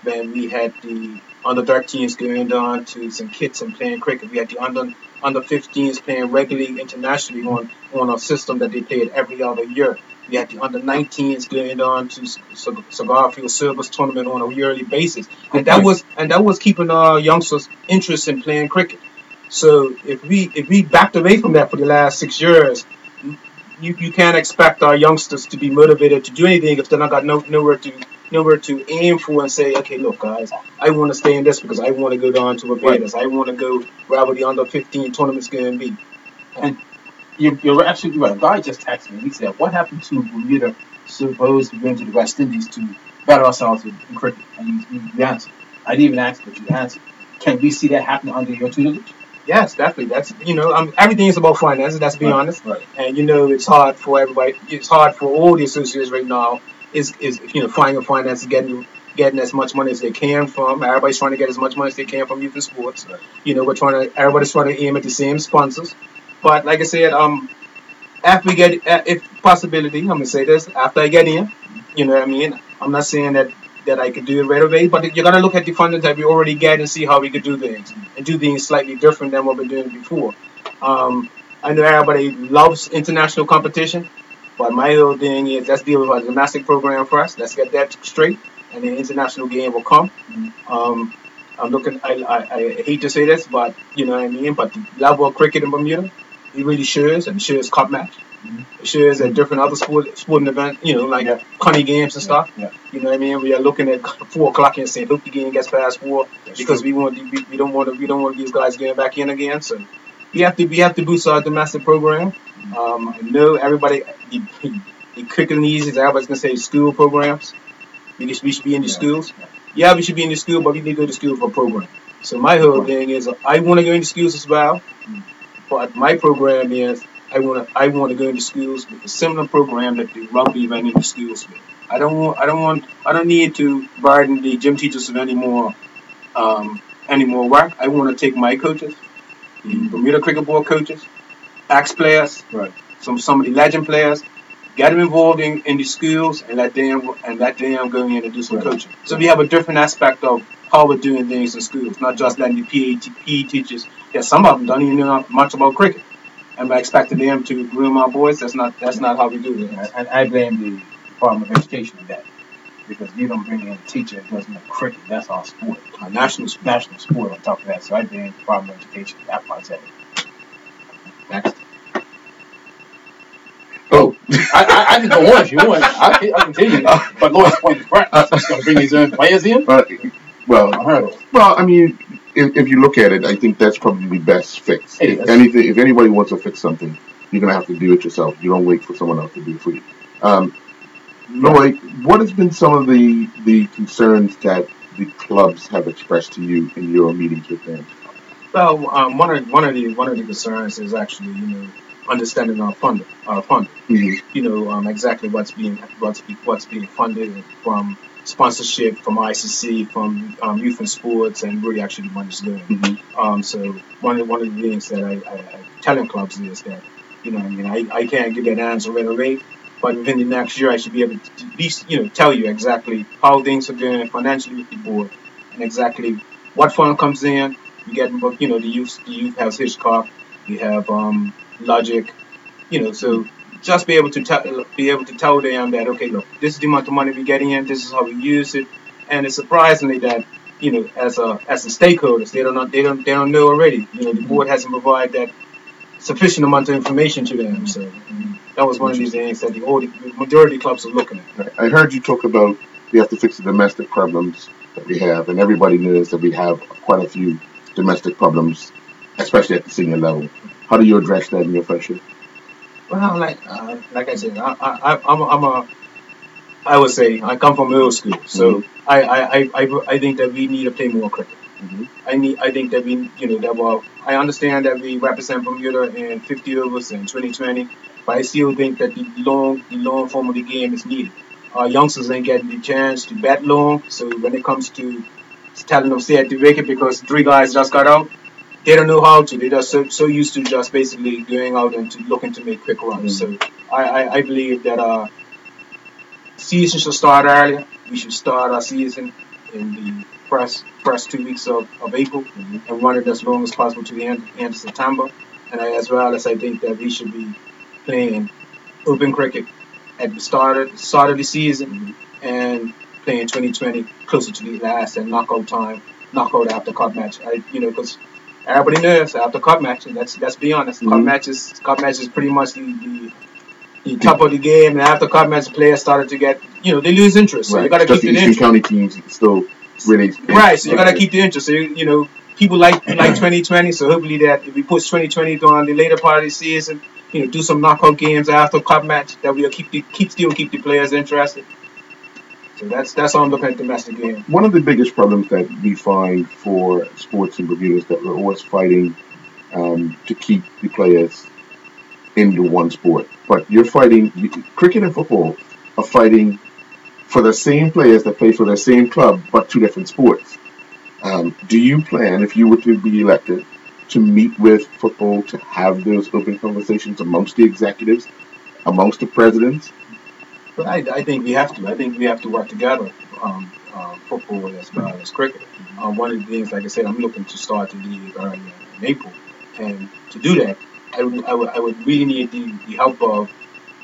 when we had the under 13s going down to St. Kitts and playing cricket. We had the under 15s playing regularly internationally on a system that they played every other year. We had the under 19s going on to Cigarfield Service tournament on a yearly basis, and that was keeping our youngsters' interest in playing cricket. So if we backed away from that for the last 6 years, you can't expect our youngsters to be motivated to do anything if they're not got nowhere to aim for and say, okay, look, guys, I want to stay in this because I want to go down to Barbados. I want to go wherever the under 15 tournament's going to be. And you're absolutely right. A guy just texted me. He said, "What happened to Bermuda supposed to going to the West Indies to better ourselves in cricket?" And you answered. I didn't even ask, but you answered. Can we see that happening under your tutelage? Yes, definitely. That's everything is about finances. Let's be honest. Right. And it's hard for everybody. It's hard for all the associates right now. Is finding finances, getting as much money as they can from. Everybody's trying to get as much money as they can from youth and sports. Right. Everybody's trying to aim at the same sponsors. But like I said, after we get, if possibility, I'm gonna say this, after I get in, you know what I mean. I'm not saying that I could do it right away, but you gotta look at the funding that we already get and see how we could do things and do things slightly different than what we're doing before. I know everybody loves international competition, but my whole thing is let's deal with our domestic program first. Let's get that straight, and the international game will come. Um, I'm looking. I hate to say this, but you know what I mean. But the level of cricket in Bermuda, it really shows, and shows cup match. It shows at different other sporting events. You know, like Connie games and stuff. Yeah. You know what I mean. We are looking at 4 o'clock and saying, hope the game gets past 4 That's because true. we don't want these guys getting back in again. So we have to boost our domestic program. I know everybody the cricket needs is everybody's gonna say school programs. We should be in the schools. Yeah, we should be in the school, but we need to go to school for a program. So my whole thing is I want to go into schools as well, but my program is I want to go into schools with a similar program that the rugby ran into schools with. I don't need to burden the gym teachers with any more work. I want to take my coaches, the Bermuda Cricket Board coaches, ex players, Right. some of the legend players, get them involved in the schools and let them go in and do some coaching. So we have a different aspect of how we're doing things in schools, not just letting the PE teachers. Yeah, some of them don't even know much about cricket, and we're expecting them to groom our boys. That's not how we do it. And I blame the Department of Education for that. Because you don't bring in a teacher that doesn't know cricket. That's our sport. Our national sport on top of that. So I blame the Department of Education. That's why I said it. Next. Oh, I can go on if you want. I continue. But Lloyd's point is correct. He's going to bring his own players in. Well, I mean, if you look at it, I think that's probably the best fix. If anybody wants to fix something, you're going to have to do it yourself. You don't wait for someone else to do it for you. Lloyd, what has been some of the concerns that the clubs have expressed to you in your meetings with them? Well, one of the concerns is actually understanding our funding. Mm-hmm. Exactly what's being funded from sponsorship, from ICC, from youth and sports, and really actually money's going. Mm-hmm. So one of the things that I telling clubs is that I can't give that answer right away, but within the next year I should be able to at least tell you exactly how things are going financially with the board and exactly what fund comes in. You get the youth has Hitchcock, we have Logic, so just be able to tell them that, okay, look, this is the amount of money we get in, this is how we use it, and it's surprisingly that as a stakeholders they don't know already. The board hasn't provided that sufficient amount of information to them. So that was one of these things that the majority clubs are looking at. I heard you talk about we have to fix the domestic problems that we have, and everybody knows that we have quite a few domestic problems, especially at the senior level. How do you address that in your friendship? Well, like I said, I would say I come from middle school, so I think that we need to play more cricket. Mm-hmm. I think that I understand that we represent Bermuda in 50 overs in 2020, but I still think that the long form of the game is needed. Our youngsters ain't getting the chance to bat long, so when it comes to telling them stay at the wicket because 3 guys just got out, they don't know how to. They're just so used to just basically going out and looking to make quick runs. Mm-hmm. So I believe that season should start earlier. We should start our season in the first 2 weeks of April and run it as long as possible to the end of September. And as well as I think that we should be playing open cricket at the start of the season and playing 2020 closer to the last and knockout after cup match. Because everybody knows after cup match, and let's be honest, cup match is pretty much the top of the game, and after cup match, players started to get, they lose interest. So you got to keep the interest. County teams still really right. So you got to keep the interest. So people like 2020. So hopefully that if we push 2020 on the later part of the season, do some knockout games after cup match, that we'll keep the players interested. So that's how I'm looking at the domestic game. One of the biggest problems that we find for sports in Bermuda is that we're always fighting to keep the players into one sport. But cricket and football are fighting for the same players that play for the same club, but two different sports. Do you plan, if you were to be elected, to meet with football to have those open conversations amongst the executives, amongst the presidents? But I think we have to. I think we have to work together, football as well as cricket. One of the things, like I said, I'm looking to start the league early in April, and to do that, I would really need the help of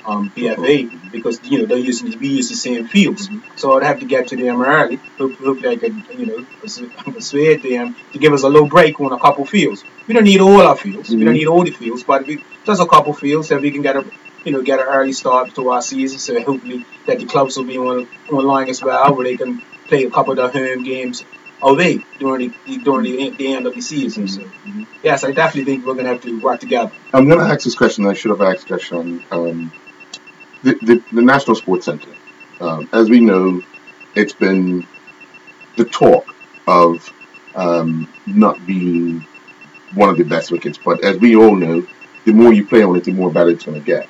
BFA because we use the same fields. So I'd have to get to them early. Hopefully I could persuade them to give us a low break on a couple fields. We don't need all our fields. We don't need all the fields, but just a couple fields that we can get get an early start to our season. So hopefully that the clubs will be online as well, where they can play a couple of the home games away during the end of the season. So yes, I definitely think we're gonna have to work together. I'm going to ask this question. I should have asked this question. The National Sports Center. As we know, it's been the talk of not being one of the best wickets. But as we all know, the more you play on it, the more better it's going to get.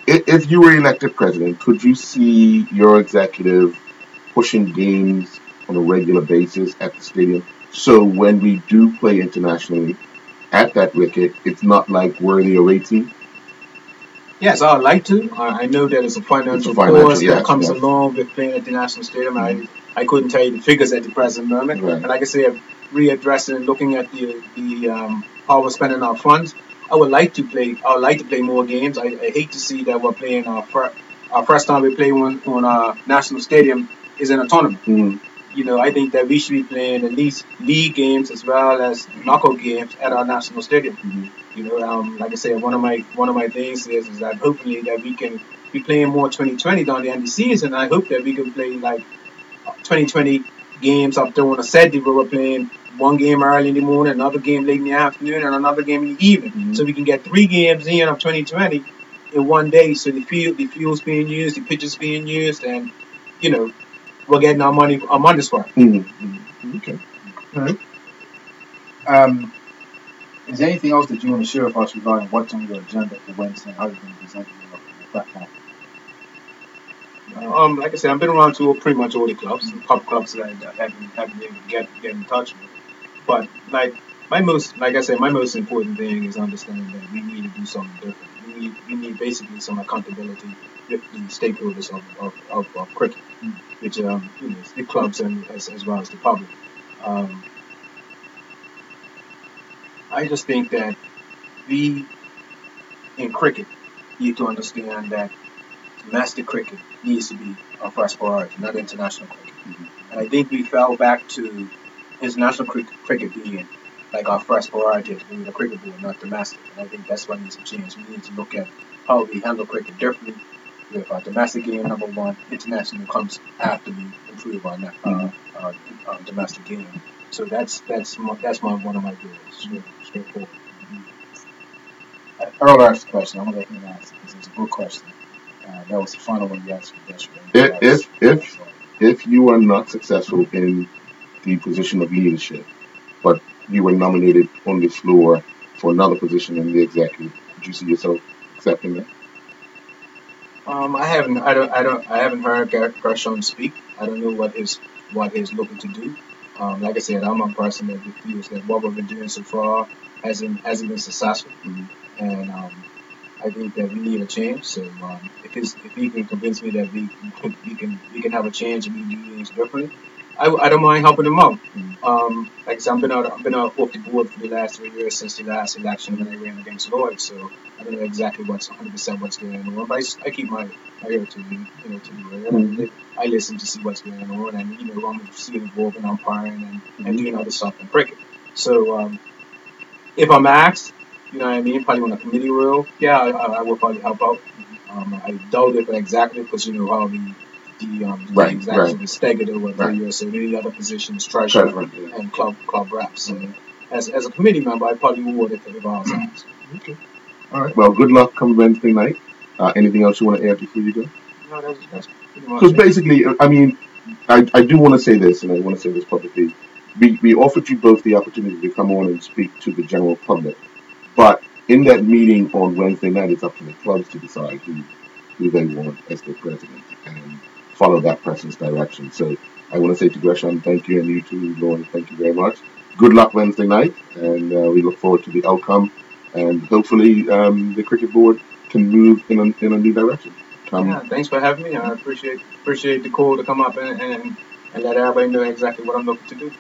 If you were elected president, could you see your executive pushing games on a regular basis at the stadium? So when we do play internationally at that wicket, it's not like worthy of 18. Yes, I would like to. I know that it's a financial cost that comes along with playing at the national stadium. I couldn't tell you the figures at the present moment. Right. And like I said, readdressing and looking at the how we're spending our funds, I would like to play more games. I hate to see that we're playing our first time we play on our national stadium is in a tournament. I think that we should be playing at least league games as well as knockout games at our national stadium. Like I said, one of my things is that hopefully that we can be playing more 2020 down the end of the season. I hope that we can play like 2020 games up there on a Saturday where we're playing one game early in the morning, another game late in the afternoon, and another game in the evening. So we can get 3 games in of 2020 in one day. So the field's being used, the pitch is being used, and we're getting our money's worth. Okay. All right. Is there anything else that you want to share with us regarding what's on your agenda for Wednesday and how you're going to present your platform? Like I said, I've been around to pretty much all the clubs, pub clubs that I haven't been able to get in touch with. But my most important thing is understanding that we need to do something different. We need basically some accountability with the stakeholders of cricket, which is the clubs and as well as the public. I just think that we in cricket need to understand that domestic cricket needs to be our first priority, not international cricket. And I think we fell back to international cricket being like our first priority as being the cricket board, not domestic. And I think that's what needs to change. We need to look at how we handle cricket differently. With our domestic game number one, international comes after we improve our domestic game. So that's one of my goals. Straightforward. Earl asked the question. I'm gonna let him ask because it's a good question. That was the final one you asked yesterday. If you are not successful in the position of leadership, but you were nominated on the floor for another position in the executive, could you see yourself accepting that? I haven't heard Gershon speak. I don't know what he's looking to do. Like I said, I'm a person that feels that what we've been doing so far hasn't been successful, and I think that we need a change. So if he can convince me that we can have a change and we can do things differently, I don't mind helping him out. Like I said, I've been out off the board for the last 3 years since the last election when I ran against Lloyd. So I don't know exactly what's 100% what's going on, but I keep my ear to the air. I listen to see what's going on, and I'm still involved in umpiring and doing other stuff in cricket. So if I'm asked, you know what I mean, probably on a committee role, yeah, I will probably help out. I doubt it exactly because how the executive is staggered over 3 years, so any other positions, treasurer and club reps. So as a committee member, I probably would if I was asked. Okay. All right. Well, good luck come Wednesday night. Anything else you want to add before you go? No, that's pretty much Because basically, I mean, I do want to say this, and I want to say this publicly. We offered you both the opportunity to come on and speak to the general public. But in that meeting on Wednesday night, it's up to the clubs to decide who they want as their president and follow that person's direction. So I want to say to Gresham, thank you, and you too, Lauren, thank you very much. Good luck Wednesday night, and we look forward to the outcome. And hopefully the cricket board can move in a new direction. Yeah, thanks for having me. I appreciate the call to come up and let everybody know exactly what I'm looking to do.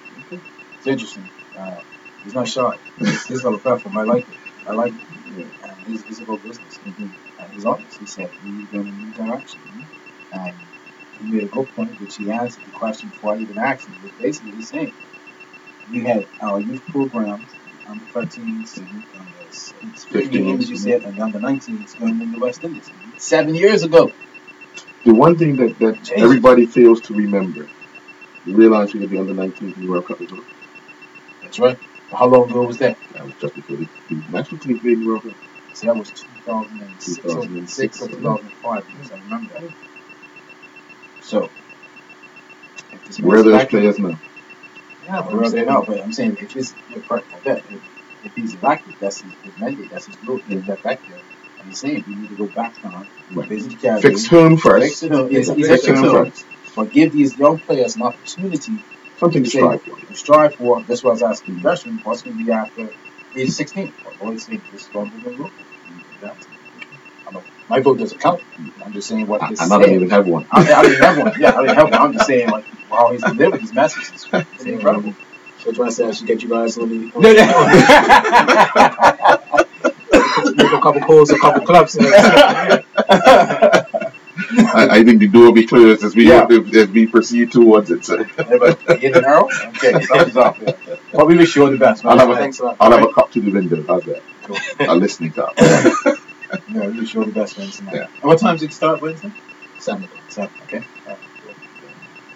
It's interesting. He's not shy. He's got a platform. I like it. I like it. He's about business. And he's honest. He said, we're going in a new direction. And he made a good point, which he answered the question before I even asked him. But basically, he's saying, we had our youth programs, under 13s, under 15, as you said, and under 19s going in the West Indies. 7 years ago. The one thing that everybody fails to remember, you realize we had the under 19s in the World Cup as well. That's right. How long ago was that? That was just before the national team played in the World Cup. So that was 2006 or 2005, because I remember that. So, if this where are those players now? Yeah, but where they now? But I'm saying, if it's correct like that, if he's elected, that's his mandate, that's his role, he'll get back there. And he's saying, we need to go back on. Fix him first. Fix him first. But give these young players an opportunity. Something to strive for. To strive for. That's why I was asking the question. What's going to be after age 16? Always saying this is going to be the rule. My vote doesn't count. I'm just saying what this is. I don't even have one. I didn't have one. Yeah, I didn't have one. I'm just saying, like, how he's delivering these messages. It's incredible. So try to should get you guys on the make a couple calls, a couple clubs. I think the door will be closed as we proceed towards it. So. But hit an arrow? Okay, thumbs up. Yeah. Well, we wish you all the best. I'll have a cup to the window. How's that? Cool. A listening cup. Yeah, we wish you all the best, Wednesday night. Yeah. And what time does it start, Wednesday? 7. Okay.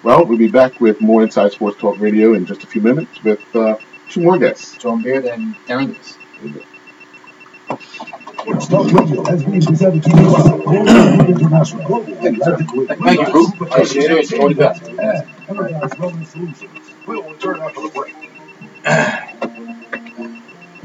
Well, we'll be back with more Inside Sports Talk Radio in just a few minutes with 2 more guests. John Beard and Darren Lewis. Sports Talk Radio has been presented to you by International Global. Thank you, Bruce. Appreciate it. All the best. Enterprise Wellness Solutions. We'll return after the break.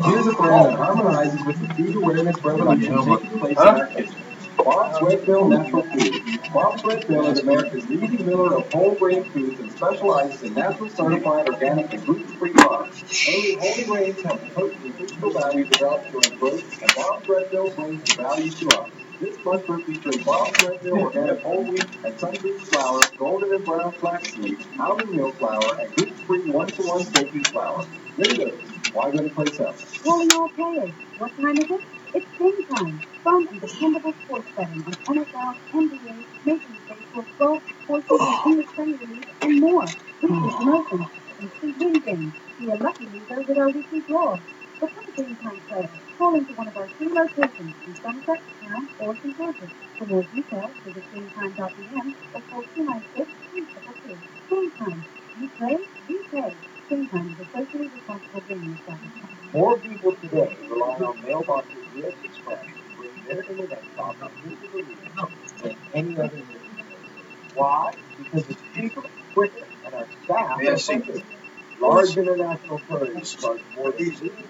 Here's a brand that harmonizes with the food awareness revolution taking place in our kitchen. Bob's Red Mill Natural Food. Bob's Red Mill is America's leading miller of whole grain foods and specializes in natural, certified, organic, and gluten-free products. Only whole grains have the potent nutritional value developed during growth, and Bob's Red Mill brings the value to us. This month we're featuring Bob's Red Mill organic whole wheat and sun-dried flour, golden and brown flax seeds, almond meal flour, and gluten-free 1-to-1 baking flour. There it is. Why go to place else? Calling all players. What time is it? It's game time. Fun and dependable sports betting on NFL, NBA, Major League Baseball, golf, horses, and English Premier League, and more. Weekly promotions, instant win games, be a lucky loser with our weekly draw. Become a game time player. Call into one of our 3 locations in Somerset, Town, or St. George's. For more details, visit gametime.em or call 296-322. Game time. You play, we pay. Game time is a socially responsible gaming establishment. More people today rely on mailboxes with Express to bring their internet costs into the region than any other business. Why? Because it's cheaper, quicker, and our staff are friendly. Large international couriers charge more than $80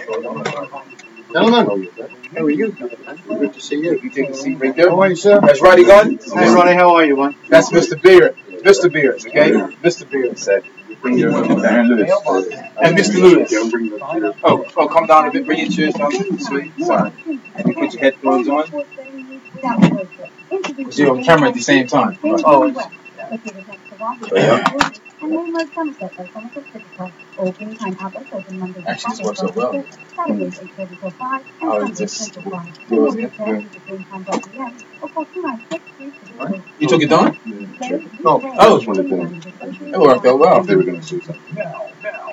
for one-time packages. Gentlemen, how are you? Good to see you. You take a seat right there. How are you, sir? That's Roddy Gunn. Hey, Ronnie, how are you, man? That's Mr. Beard. Mr. Beard, okay? Mr. Beard said. Bring your Darren Lewis. And Mr. Lewis. Oh, come down a bit. Bring your chairs down. Sweet. Sorry. You put your headphones on. So you're on camera at the same time. Oh, and Moonlight Somerset by Somerset City Club. All game time outlets open Monday to Actually, this Friday works so well. 6, Saturdays 8:30 till 5, Oh, and it's Sundays just 10 till 5. close More it, details visit gametime.em or call 296-322. You took it down? Oh, It worked out well. They were going to say something. Now,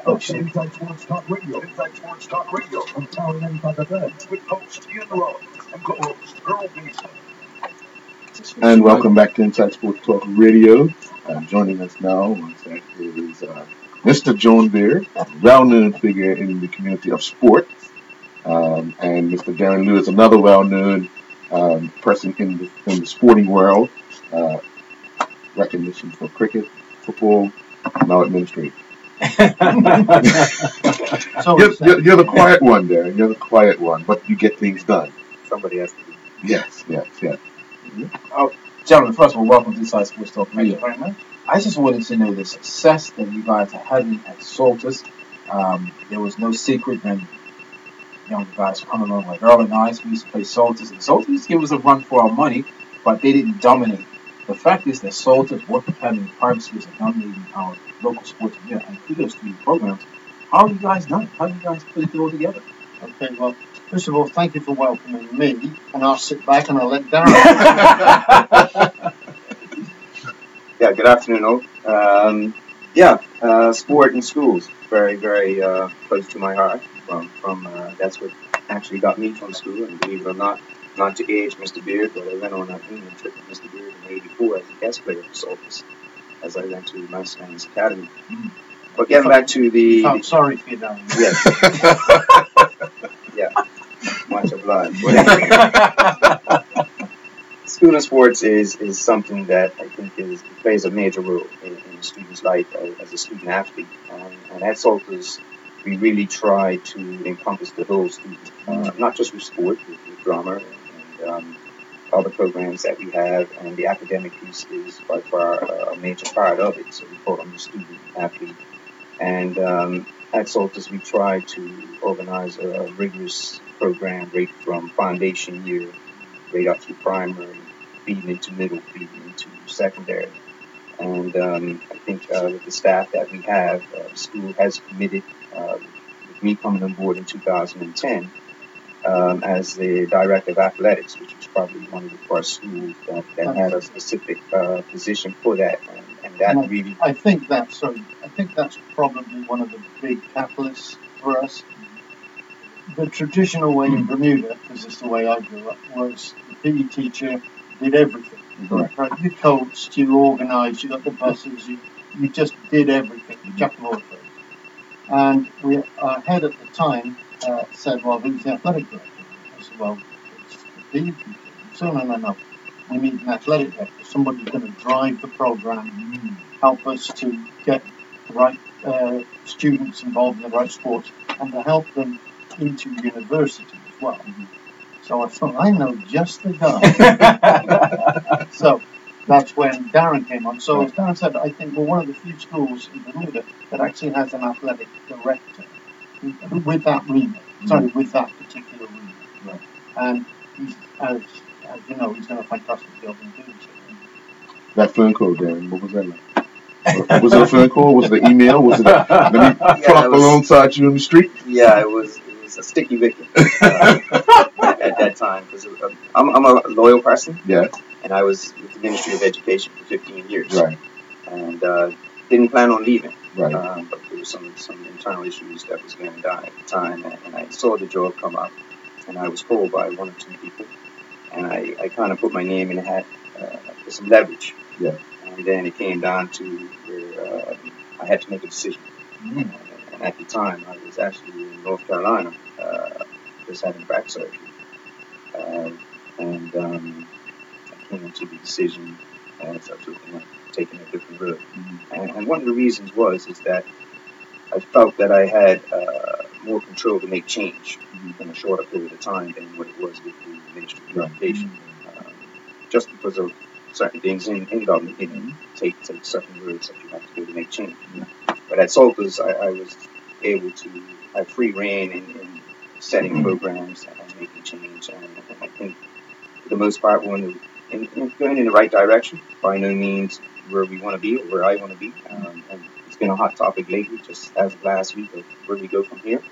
Oh, shit. Inside Sports Talk Radio. Inside Sports Talk Radio on Power 95 FM with host Ian Rose and co-host Earl Mason. And welcome back to Inside Sports Talk Radio. Joining us now is Mr. John Beard, a well-known figure in the community of sports, and Mr. Darren Lewis, another well-known person in the sporting world, recognition for cricket, football, now administrative. You're the quiet one, Darren. You're the quiet one, but you get things done. Somebody has to do. Yes. Oh, gentlemen, first of all, welcome to Inside Sports Talk Radio. I just wanted to know the success that you guys are having at Saltus. There was no secret when young guys were coming along like Earl and I. We used to play Saltus, and Saltus used to give us a run for our money, but they didn't dominate. The fact is that Saltus, Work Academy, private schools are dominating our local sports here, and kudos to your programs. How have you guys done it? How have you guys put it all together? Okay, well, First of all, thank you for welcoming me, and I'll sit back and I'll let Darren. Yeah, good afternoon, all. Sport in schools, very, very close to my heart. That's what actually got me from school, and believe it or not to age Mr. Beard, but I went on an England trip with Mr. Beard in '84 as a guest player for Saltus, as I went to Master Man's Academy. But getting back to I'm sorry for you, Darren. Yes. Yeah, much obliged. But anyway, school and sports is something that I think plays a major role in a student's life as a student athlete. And at Salters, we really try to encompass the whole student, not just with sport, with drama and other programs that we have. And the academic piece is by far a major part of it. So we call them the student athlete. And at Salters, we try to organize a rigorous program right from foundation year, right up through primary, feeding into middle, feeding into secondary. And I think with the staff that we have, the school has committed, with me coming on board in 2010 as the director of athletics, which was probably one of the first schools that had a specific position for that. And that really. I think that's probably one of the big catalysts for us. The traditional way in Bermuda, because it's the way I grew up, was the PE teacher did everything. Right? You coached, you organised, you got the buses, you just did everything. You jack of all trades. And our head at the time said, well, who's the athletic director? I said, well, it's the PE teacher. So no. We need an athletic director, somebody who's going to drive the program, help us to get the right students involved in the right sports, and to help them into university as well. So I thought, I know just the guy. So that's when Darren came on. So as Darren said, I think we're one of the few schools in Bermuda that actually has an athletic director with that remit. Sorry, with that particular remit. Right. And he's, as you know, he's done a fantastic job in doing so. That phone call, Darren, what was that like? Was it a phone call? Was it an email? Was it let me pull up alongside you on the street? Yeah, it was a sticky wicket at that time because I'm a loyal person. Yeah. And I was with the Ministry of Education for 15 years. Right. And didn't plan on leaving. Right. But there were some internal issues that was going on at the time, and I saw the job come up, and I was called by one or two people, and I kind of put my name in the hat for some leverage. Yeah. And then it came down to where I had to make a decision. And at the time, I was actually in North Carolina, just having back surgery. And I came into the decision as I took taking a different route. And one of the reasons is that I felt that I had more control to make change in a shorter period of time than what it was with the Ministry of Education. Just because of certain things in government, take certain routes that you have to do to make change. But at Salters, I was able to have free reign in setting programs and making change. And I think for the most part, we're going in the right direction. By no means where we want to be or where I want to be. And it's been a hot topic lately, just as of last week, of where we go from here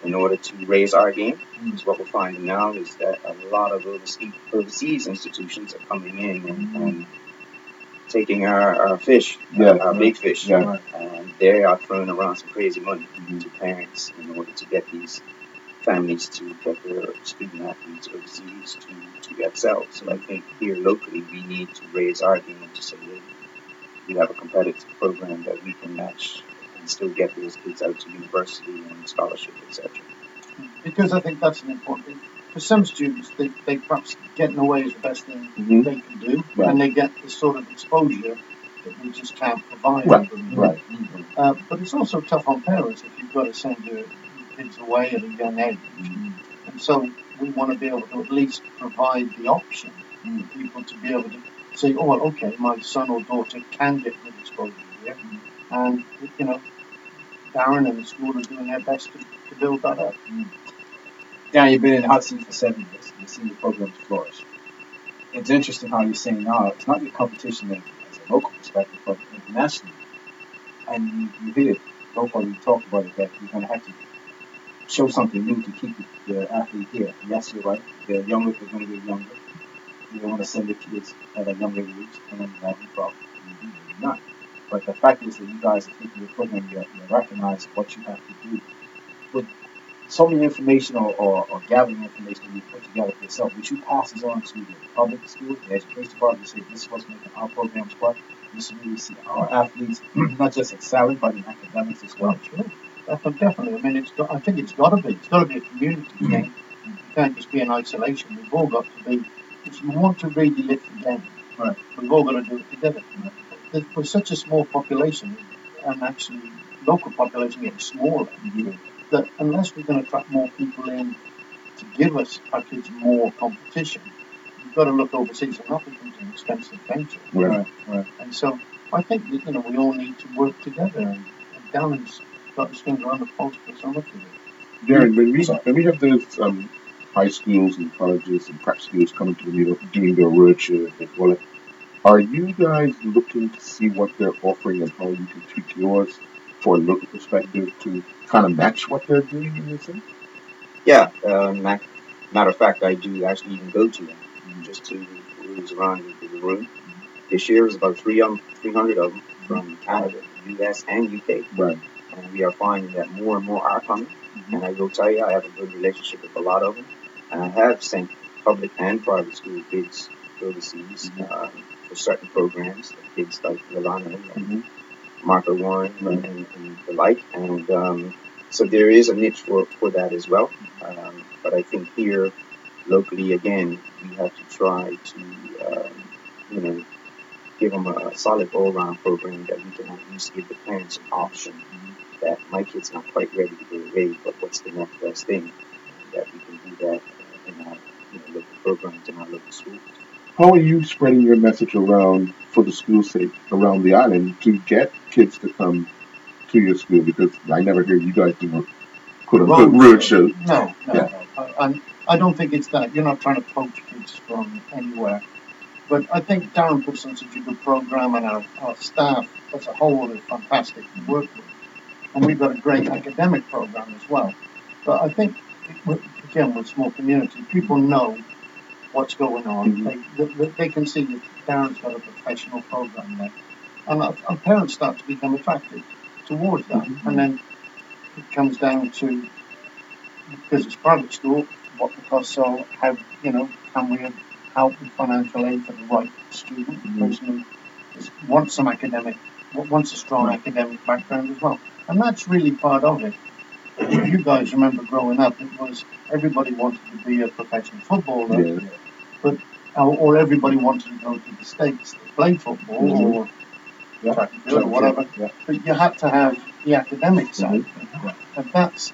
in order to raise our game. Because what we're finding now is that a lot of overseas institutions are coming in and taking our fish, our big fish, and they are throwing around some crazy money to parents in order to get these families to get their student athletes overseas to excel. So I think here locally we need to raise our game to say, hey, we have a competitive program that we can match and still get those kids out to university and scholarship, etc. Because I think that's an important thing. For some students, they perhaps getting away is the best thing they can do, and they get the sort of exposure that we just can't provide. Right. But it's also tough on parents if you've got to send your kids away at a young age. And so we want to be able to at least provide the option for people to be able to say, oh, well, okay, my son or daughter can get good exposure here. And, Darren and the school are doing their best to build that up. Dan, you've been in the hot seat for 7 years. You've seen the program flourish. It's interesting how you're saying now it's not your competition as a local perspective, but internationally. And you hit it. Both of you talked about it, that you're going to have to show something new to keep the athlete here. Yes, you're right. They're younger. They're going to get younger. You don't want to send the kids at a younger age and then have a problem. Maybe not. But the fact is that you guys are taking your program. You recognize what you have to do. With so many information or gathering information that you put together for yourself, which you pass this on to the public schools, the education department, say this is what's making our programs work. This is where we see our athletes not just excelling, but in academics as well. Sure. Definitely. I mean, I think it's got to be. It's got to be a community thing. You can't just be in isolation. We've all got to be. If you want to really lift the game, Right. we've all got to do it together. We're such a small population, and actually, local population getting smaller. That unless we can attract more people in to give us our kids more competition, you've got to look overseas, and that becomes an expensive venture. Right. And so I think that we all need to work together. And Darren's got his finger on the pulse for some of it. Darren, when we have those high schools and colleges and prep schools coming to Bermuda doing their roadshow, they call it. Are you guys looking to see what they're offering and how you can tweak yours for a local perspective to kind of match what they're doing in the city? Yeah, matter of fact, I do actually even go to them just to cruise around the room. This year is about 300 of them from Canada, US, and UK. Right. And we are finding that more and more are coming. And I will tell you, I have a good relationship with a lot of them. And I have sent public and private school kids overseas for certain programs, kids like Milano and Martha Warren and the like. And so there is a niche for that as well. But I think here, locally, again, we have to try to, give them a solid all-round program that we can at least give the parents an option that my kid's not quite ready to go away, but what's the next best thing that we can do that in our local programs in our local schools. How are you spreading your message around for the school's sake around the island to get kids to come to your school? Because I never hear you guys do a quote unquote roadshow. No. Yeah. I don't think it's that. You're not trying to poach kids from anywhere. But I think Darren puts on such a good program, and our staff as a whole is fantastic to work with. And we've got a great academic program as well. But I think, again, with small community, people know what's going on. They can see that Darren's got a professional program there. And our parents start to become attracted towards that. And then it comes down to, because it's private school, what the costs are, how, can we help with financial aid for the right student, the person who wants a strong academic background as well. And that's really part of it. You guys remember growing up, it was everybody wanted to be a professional footballer, or everybody wanted to go to the States to play football or track and field or whatever. But you had to have the academic side. And that's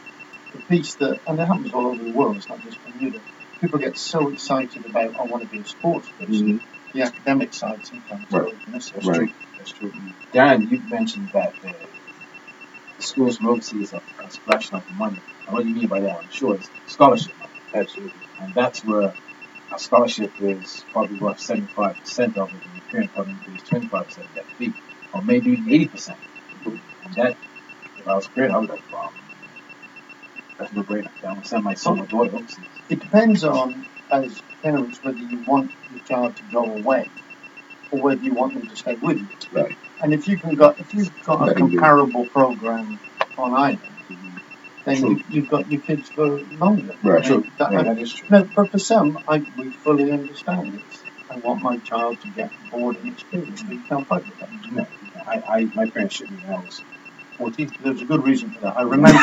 the piece that, and it happens all over the world, it's not just Bermuda. People get so excited about, I want to be a sports person. The academic side sometimes goes missing. That's true. Darren, you mentioned that the schools from overseas are splashing out the money. And what do you mean by that? I'm sure it's scholarship money. Absolutely. And that's where a scholarship is probably worth 75% of it, and the parent probably pays 25% of that fee, or maybe even 80%. And that, if I was a parent, I would like, wow, that's no brainer. I'm going to send my son or daughter overseas. It depends on, as parents, whether you want your child to go away or whether you want them to stay with you. Right. And if you've got a comparable program on island, then you've got your kids for longer. Right. True. That is true. No, but for some, we fully understand it. I want my child to get bored and experience, but you can't fight with that. No, my parents should be when I was 14. There's a good reason for that. I remember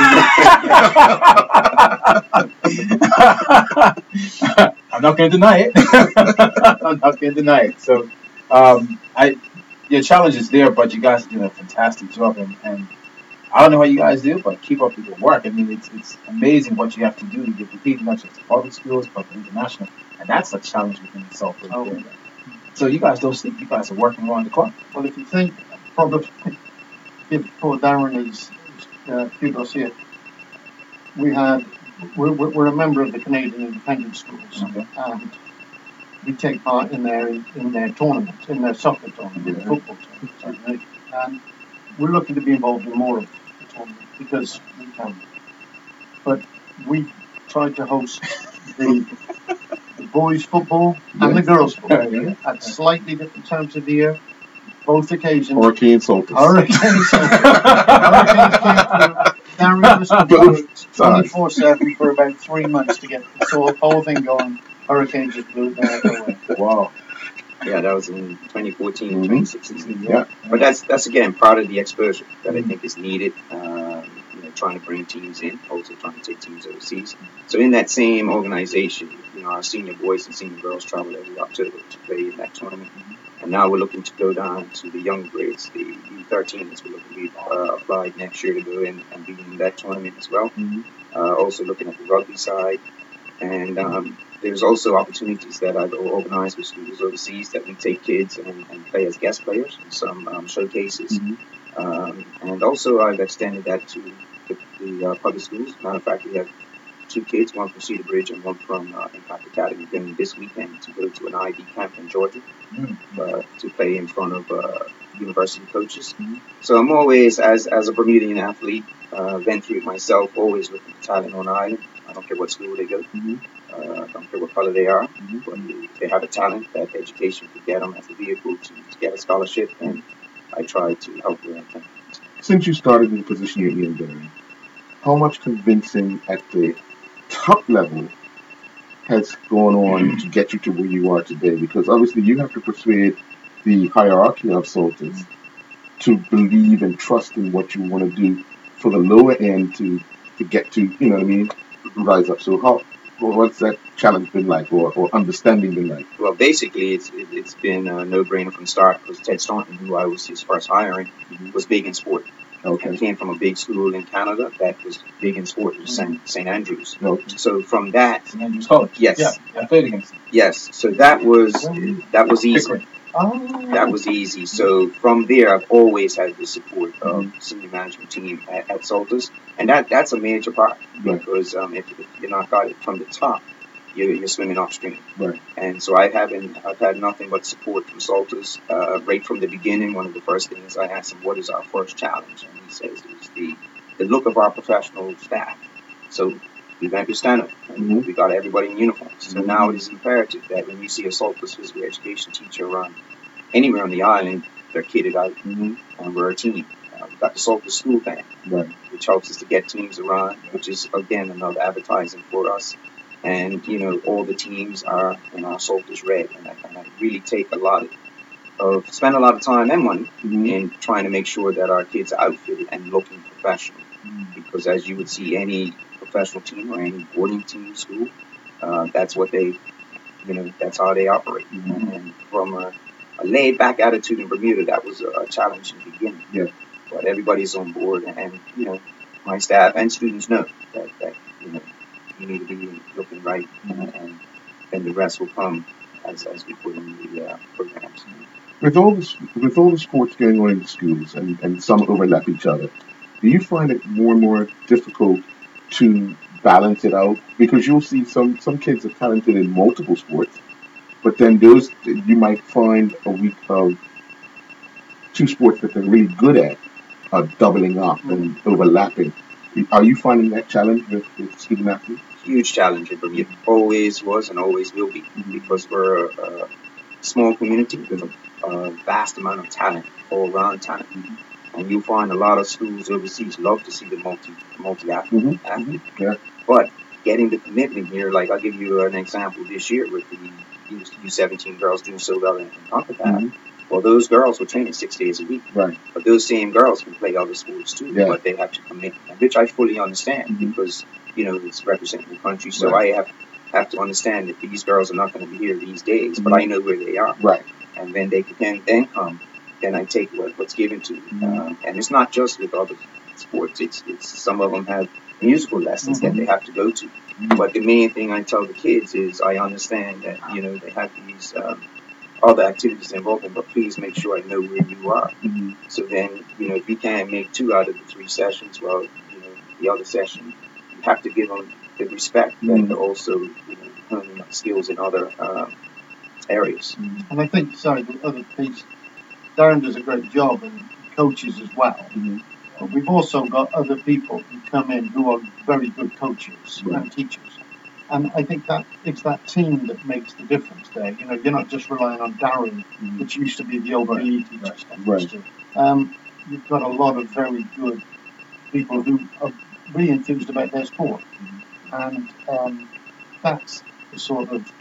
I'm not going to deny it. I'm not going to deny it. So, your challenge is there, but you guys are doing a fantastic job, and I don't know what you guys do, but keep up with your work. I mean, it's amazing what you have to do to get competing, not just at public schools, but international, and that's a challenge within itself. So you guys don't sleep. You guys are working around the clock. Well, if you think, probably before Darren is kudos here, we're a member of the Canadian Independent Schools, and we take part in their tournaments, in their soccer tournament, football tournament, and we're looking to be involved in more of the tournament because we can. But we tried to host the boys' football and the girls' football Yeah. at slightly different times of the year. Both occasions. Hurricane Saltus. Hurricanes came through. Darius was 24/7 for about 3 months to get the whole thing going. Hurricane just blew it down away. Wow. Yeah, that was in 2014, Mhm. 2016. Yeah. But that's again part of the exposure that I think is needed. Trying to bring teams in, also trying to take teams overseas. So in that same organization, our senior boys and senior girls travel every October to play in that tournament. And now we're looking to go down to the younger grades, the U13s. We're looking to apply next year to go in and be in that tournament as well. Also looking at the rugby side. And there's also opportunities that I've organized with schools overseas that we take kids and play as guest players in some showcases. And also I've extended that to the public schools. Matter of fact, we have 2 kids, one from Cedar Bridge and one from Impact Academy, going this weekend to go to an IB camp in Georgia to play in front of university coaches. So I'm always, as a Bermudian athlete, been through it myself, always looking for talent on the island. I don't care what school they go. I don't care what color they are. But if they have a talent, that education could get them as a vehicle to get a scholarship, and I try to help where I can. Since you started in the position you're in, Darren, how much convincing at the top level has gone on to get you to where you are today? Because obviously you have to persuade the hierarchy of Salters to believe and trust in what you want to do for the lower end to get to, you know what I mean, rise up. So what's that challenge been like, or understanding been like? Well, basically, it's been a no-brainer from the start because Ted Staunton, who I was his first hiring, was big in sport. Okay. And came from a big school in Canada that was big in sport, was St. Andrews. Okay. So from that, St. Andrews College. yes, Yeah, I played against them. yes. So that was easy. Pickering. That was easy. So from there, I've always had the support of senior management team at Salters, and that's a major part because if you're not got it from the top, you're swimming upstream. Right. And so I've had nothing but support from Salters right from the beginning. One of the first things I asked him, "What is our first challenge?" And he says, "It's the look of our professional staff." So we went to stand up. We got everybody in uniform. So now it is imperative that when you see a Salters physical education teacher run anywhere on the island, they're kitted out, and we're a team. We've got the Salters School Band, which helps us to get teams around, which is again another advertising for us. And all the teams are in our Salters red, and I really take spend a lot of time and money in trying to make sure that our kids are outfitted and looking professional. Because as you would see any professional team or any boarding team school, that's what that's how they operate. And from a laid back attitude in Bermuda, that was a challenge in the beginning. Yeah. But everybody's on board, and my staff and students know that you need to be looking right, and then the rest will come as we put in the programs. With all the sports going on in the schools and some overlap each other, do you find it more and more difficult to balance it out? Because you'll see some kids are talented in multiple sports, but then those you might find a week of 2 sports that they're really good at are doubling up and overlapping. Are you finding that challenge with student athletes? Huge challenge in Bermuda. Always was and always will be, because we're a small community with a vast amount of talent, all-around talent. And you'll find a lot of schools overseas love to see the multi-athlete. Yeah. But getting the commitment here, like I'll give you an example this year with the U17 girls doing so well in CONCACAF. Well, those girls were training 6 days a week. Right. But those same girls can play other sports too, Yeah. but they have to commit, which I fully understand because, it's representing the country. So I have to understand that these girls are not going to be here these days, but I know where they are. Right. And when they can then come, then I take what's given to them. And it's not just with other sports. It's some of them have musical lessons that they have to go to. But the main thing I tell the kids is I understand that, they have these other activities involved, but please make sure I know where you are. So then, if you can't make 2 out of the 3 sessions, well, the other session, you have to give them the respect that they're also, honing up skills in other areas. And I think, the other piece, Darren does a great job, and coaches as well. But we've also got other people who come in who are very good coaches Right. and teachers. And I think that it's that team that makes the difference there. You know, you're not just relying on Darren, which used to be the old PE teacher stuff. Right. You've got a lot of very good people who are really enthused about their sport. And that's the sort of,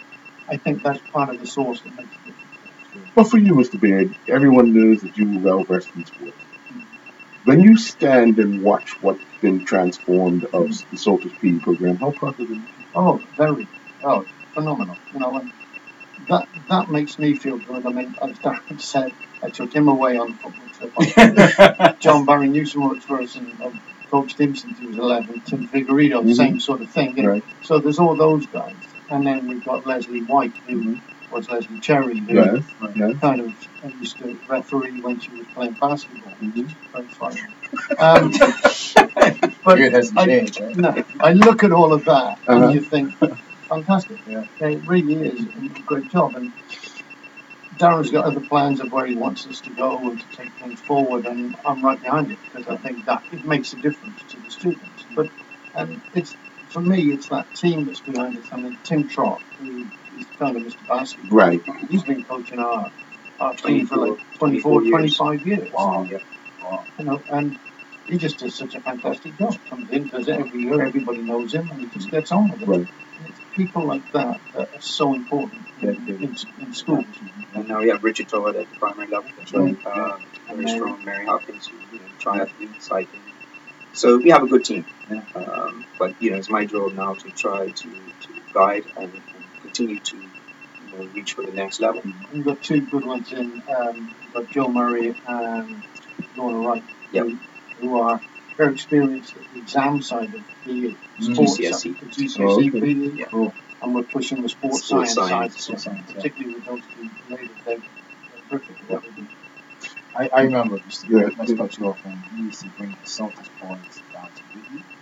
I think that's part of the source that makes the difference. But for you, Mr. Baird, everyone knows that you were well versed in sports. When you stand and watch what's been transformed of the Salters PE program, how proud of it? Oh, very. Oh, phenomenal. You know, and that makes me feel good. I mean, as Darren said, I took him away on a football trip. John Barry Newsom worked for us and coached him since he was 11. Tim Figueredo, same sort of thing. Right. So there's all those guys. And then we've got Leslie White, who was Leslie Cherry, who kind of used to referee when she was playing basketball. Very funny. But It hasn't changed, right? No, I look at all of that and you think, fantastic. Yeah, it really is a great job. And Darren's got other plans of where he wants us to go and to take things forward, and I'm right behind it because I think that it makes a difference to the students. But it's for me, it's that team that's behind it. I mean, Tim Trott, who is kind of Mr. Basketball, Right. He's been coaching our team for like 25 years. Wow. You know, and he just does such a fantastic job. Comes in, does it every year. Everybody knows him, and he just gets on with it. Right. And it's people like that are so important in schools. And now we have Richard Todd at the primary level. That's right. Very strong. Mary Hopkins, who triathletes, cycling. So we have a good team. But it's my job now to try to guide and continue to reach for the next level. We've got two good ones in. We've got Joe Murray and Lorna Wright, who are very experienced at the exam side of PE, sports, GCSE PE. Cool. And we're pushing the sports science side, particularly with those two ladies. They're perfect at what they do. I remember let's cut you off, and he used to bring the Salters boys down to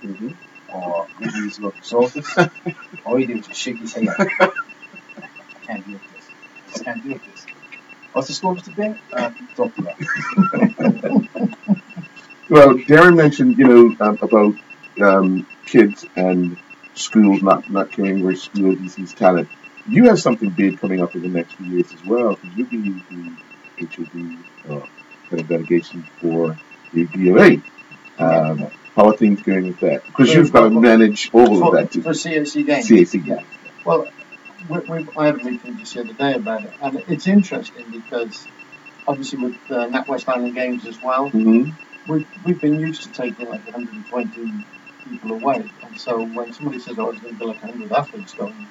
Whitney, or Whitney used to look for Salters. All he did was just shake his head. I can't do this. I can't do this. What's the score, Mr. Ben? Talk to that. Well, Darren mentioned, about kids and schools not caring where school sees talent. You have something big coming up in the next few years as well, because you'll be the HOD kind of delegation for the DOA. How are things going with that? Because you've got to manage all of that too. For CAC games. CAC games. Well, I had a meeting just the other day about it, and it's interesting because obviously with NatWest Island Games as well, we've been used to taking like 120 people away, and so when somebody says, "Oh, it's going to be like 100 athletes going,"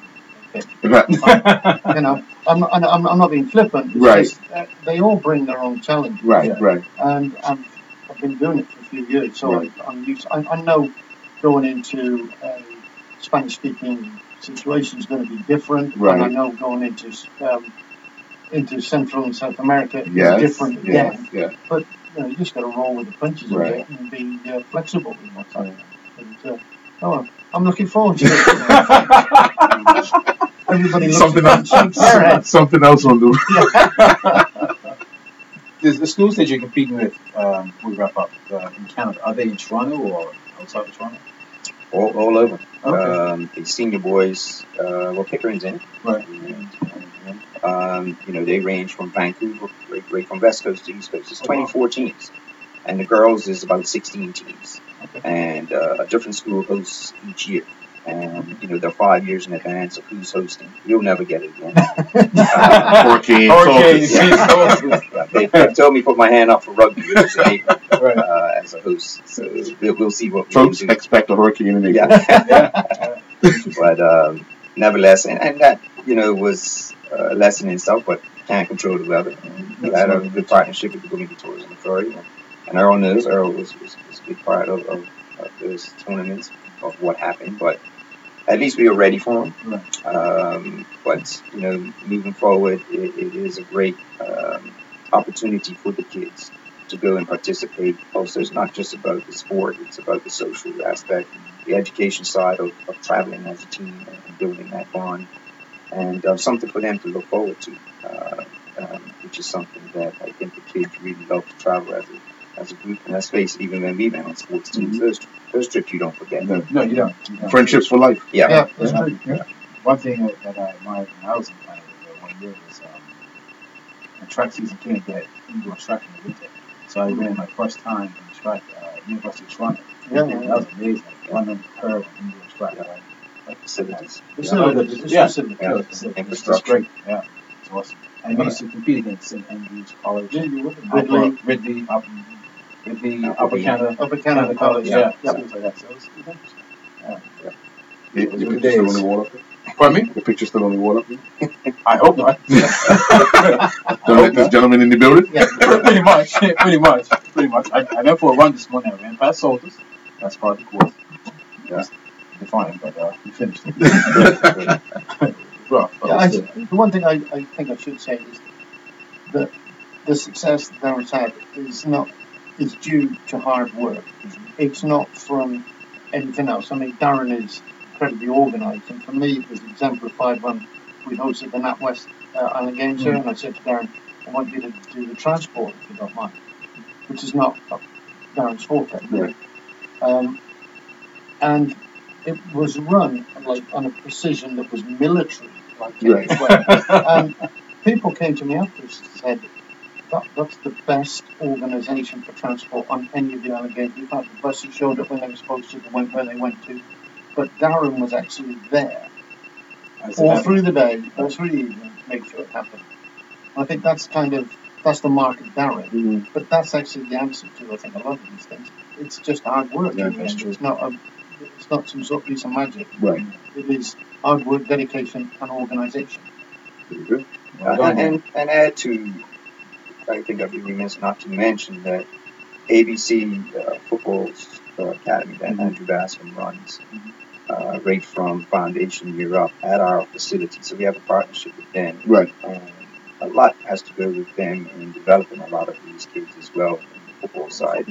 I'm not being flippant. Right. Just, they all bring their own challenge. Right. And I've been doing it for a few years, so I'm used. I know going into a Spanish-speaking situation is going to be different, and I know going into Central and South America is different again. Yeah. But you just got to roll with the punches a bit and be flexible with what's happening. And, I'm looking forward to it. Everybody looks something else on the. The schools that you're competing with, we wrap up in Canada. Are they in Toronto or outside of Toronto? All over. Okay. The senior boys, Pickering's in. Right. They range from Vancouver, right from West Coast to East Coast. It's 24 teams. And the girls is about 16 teams. Okay. And a different school hosts each year. And, they're 5 years in advance of who's hosting. You'll never get it again. Hurricane. They told me to put my hand up for rugby, which is in April, as a host. So we'll see what folks expect a hurricane in April. But nevertheless, and that, was a lesson in itself, but can't control the weather. We had a good partnership with the Bermuda Tourism Authority. And Earl knows. Earl was a big part of those tournaments, of what happened. But at least we were ready for them. Right. But, moving forward, it is a great opportunity for the kids to go and participate. Also, it's not just about the sport, it's about the social aspect, the education side of traveling as a team and building that bond. And something for them to look forward to, which is something that I think the kids really love to travel as a group. And let's face it, even when we went on sports teams, those trips you don't forget. No. No, you don't. Friendships for life. Yeah. That's true. Yeah. One thing that I admired when I was in Canada one year was the track season can't get indoor track in the winter. So I ran my first time in track University of Toronto. Yeah. That was amazing. Running on the curve on indoor track. Yeah. Like Facilities. Facilities. Yeah. Facilities. Yeah. It's Infrastructure. great. Yeah. It's awesome. And we used to compete against St. Andrews College, Yeah, you would. Ridley, Upper Canada. Canada, Upper Canada College. yeah. Yeah. Schools like that. So it was interesting. Yeah. Your Those were the picture's still on days. the wall up there? Pardon me? Your picture's still on the wall up there? I hope not. This gentleman in the building? Yeah, pretty much. I went for a run this morning. I ran past Soldiers. That's part of the course. Yeah. Defined, but we finished it. Rough, but Yeah, it was good. the one thing I think I should say is that the success that Darren's had is due to hard work. It's not from anything else. I mean, Darren is incredibly organised, and for me, it was exemplified when we hosted the NatWest Island Games here, and I said to Darren, "I want you to do the transport if you don't mind," which is not Darren's forte. Right. And it was run like on a precision that was military, like Right. and people came to me afterwards and said, that's the best organisation for transport on any of the island games. We've had the buses showed up when they were supposed to, they went where they went to, but Darren was actually there all through the day, all through the evening, to make sure it happened. I think that's the mark of Darren, Mm-hmm. but that's actually the answer to, I think, a lot of these things. It's just hard work. Yeah, that's true. It's not some sort of piece of magic. Right. It is hard work, dedication, and organisation. Pretty good. And add to, I think I'd be remiss not to mention that ABC Football Academy that Andrew Bascom runs, right from foundation year up at our facility. So we have a partnership with them. Right. And a lot has to go with them in developing a lot of these kids as well on the football side,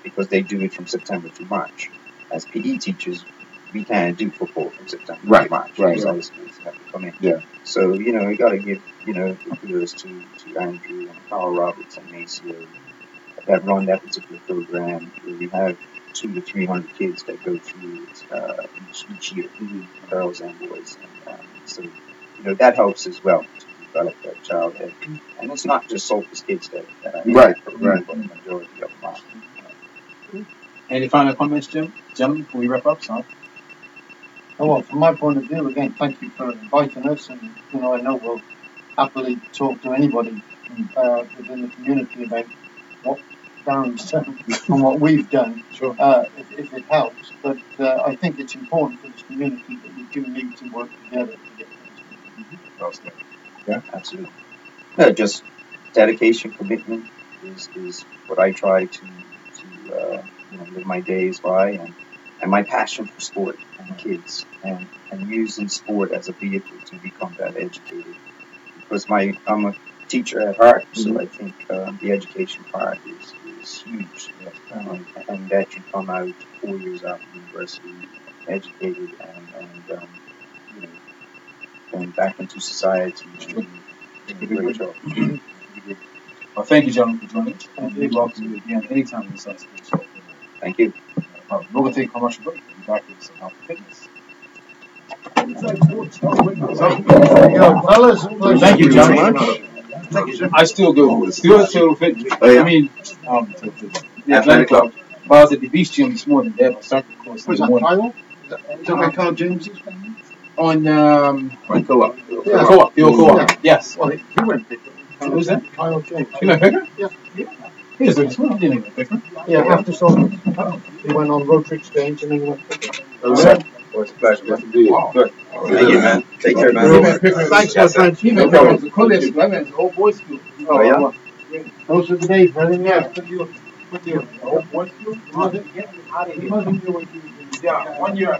because they do it from September to March. As PE teachers, we can't do football from September to March. Right. High schools have to come in. Yeah. So, you got to give, the kudos to Andrew and Carl Roberts and Maceo that run that particular program, where we have 200 to 300 kids that go through it each year, girls and boys. And so, that helps as well to develop that childhood. And it's not just Sulphur's kids that are in that program, but the majority of them are. Any final comments, gentlemen, before we wrap up? Sorry. Oh, well, from my point of view, again, thank you for inviting us, and I know we'll happily talk to anybody within the community about what Darren's done and what we've done, Sure. if it helps. But I think it's important for this community that we do need to work together to get things moving. Yeah, absolutely. No, just dedication, commitment is what I try to live my days by, and my passion for sport and kids, and using sport as a vehicle to become that educated. Because I'm a teacher at heart, so I think the education part is huge. And that you come out 4 years after university, educated and going back into society. And a great job. Well, thank you, gentlemen, for joining us. And we welcome you again anytime we decide to do so. Thank you. We're going to take a commercial break. We'll be back with some health and fitness. There you go, fellas. Thank you, gentlemen. I still go. Still fit. Oh, yeah. I mean, the Athletic Club. But I was at the Beach Gym this morning. They have a soccer course. Was that Kyle? Is that Kyle James? On Co-op. Co-op. The old Co-op. Yes. Well, he went bigger. Who's that? Kyle James. You went bigger? Yeah. He was there this morning. He didn't even bigger. Yeah, after Solomon. He went on Rotary Exchange and then he went bigger. Well, it's a pleasure. Yes, indeed. Good. Thank you, man. Take care, man. Thanks, my friend. He went bigger. The college. I mean, the old boys' school. Oh, yeah? Those are the days, brother. Yeah. Old boys' school? Yeah, 1 year. Yeah.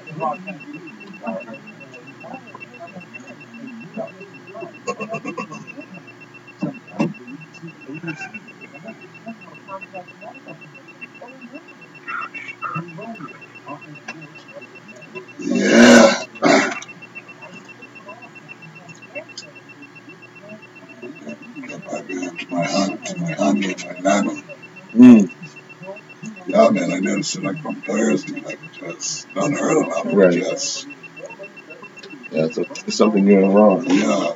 To my aunt, my lano. just like from Thursday, like just unheard of. I mean, Right. just Yeah, so it's something going wrong. yeah.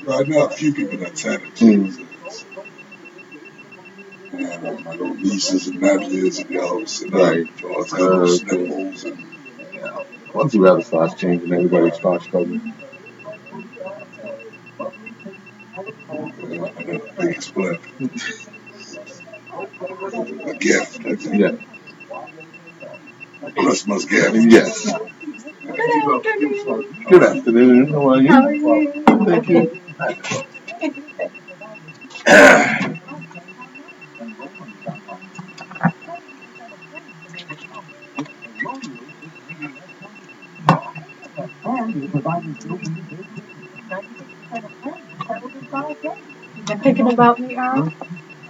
Right now, a few people that had it Jesus. And my little nieces and nephews and y'all, Right. George having sniffles and Yeah. Once the weather starts changing, everybody starts struggling. and a big split. A gift, I think. Yeah. A Christmas gift. Yes. Good afternoon. How are you? How are you? Thank you. You're thinking about me, Earl?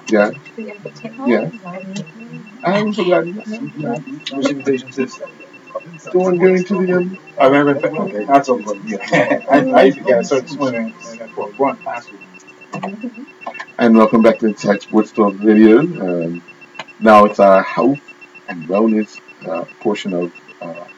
Yeah. The invitation? Yeah. I haven't forgotten. Which invitation, sis? The one going to the I remember. Okay, that's all good. Yeah, I forget. I started swimming and I for a run past you. And welcome back to Inside Sports Talk Radio. Now it's our health and wellness portion of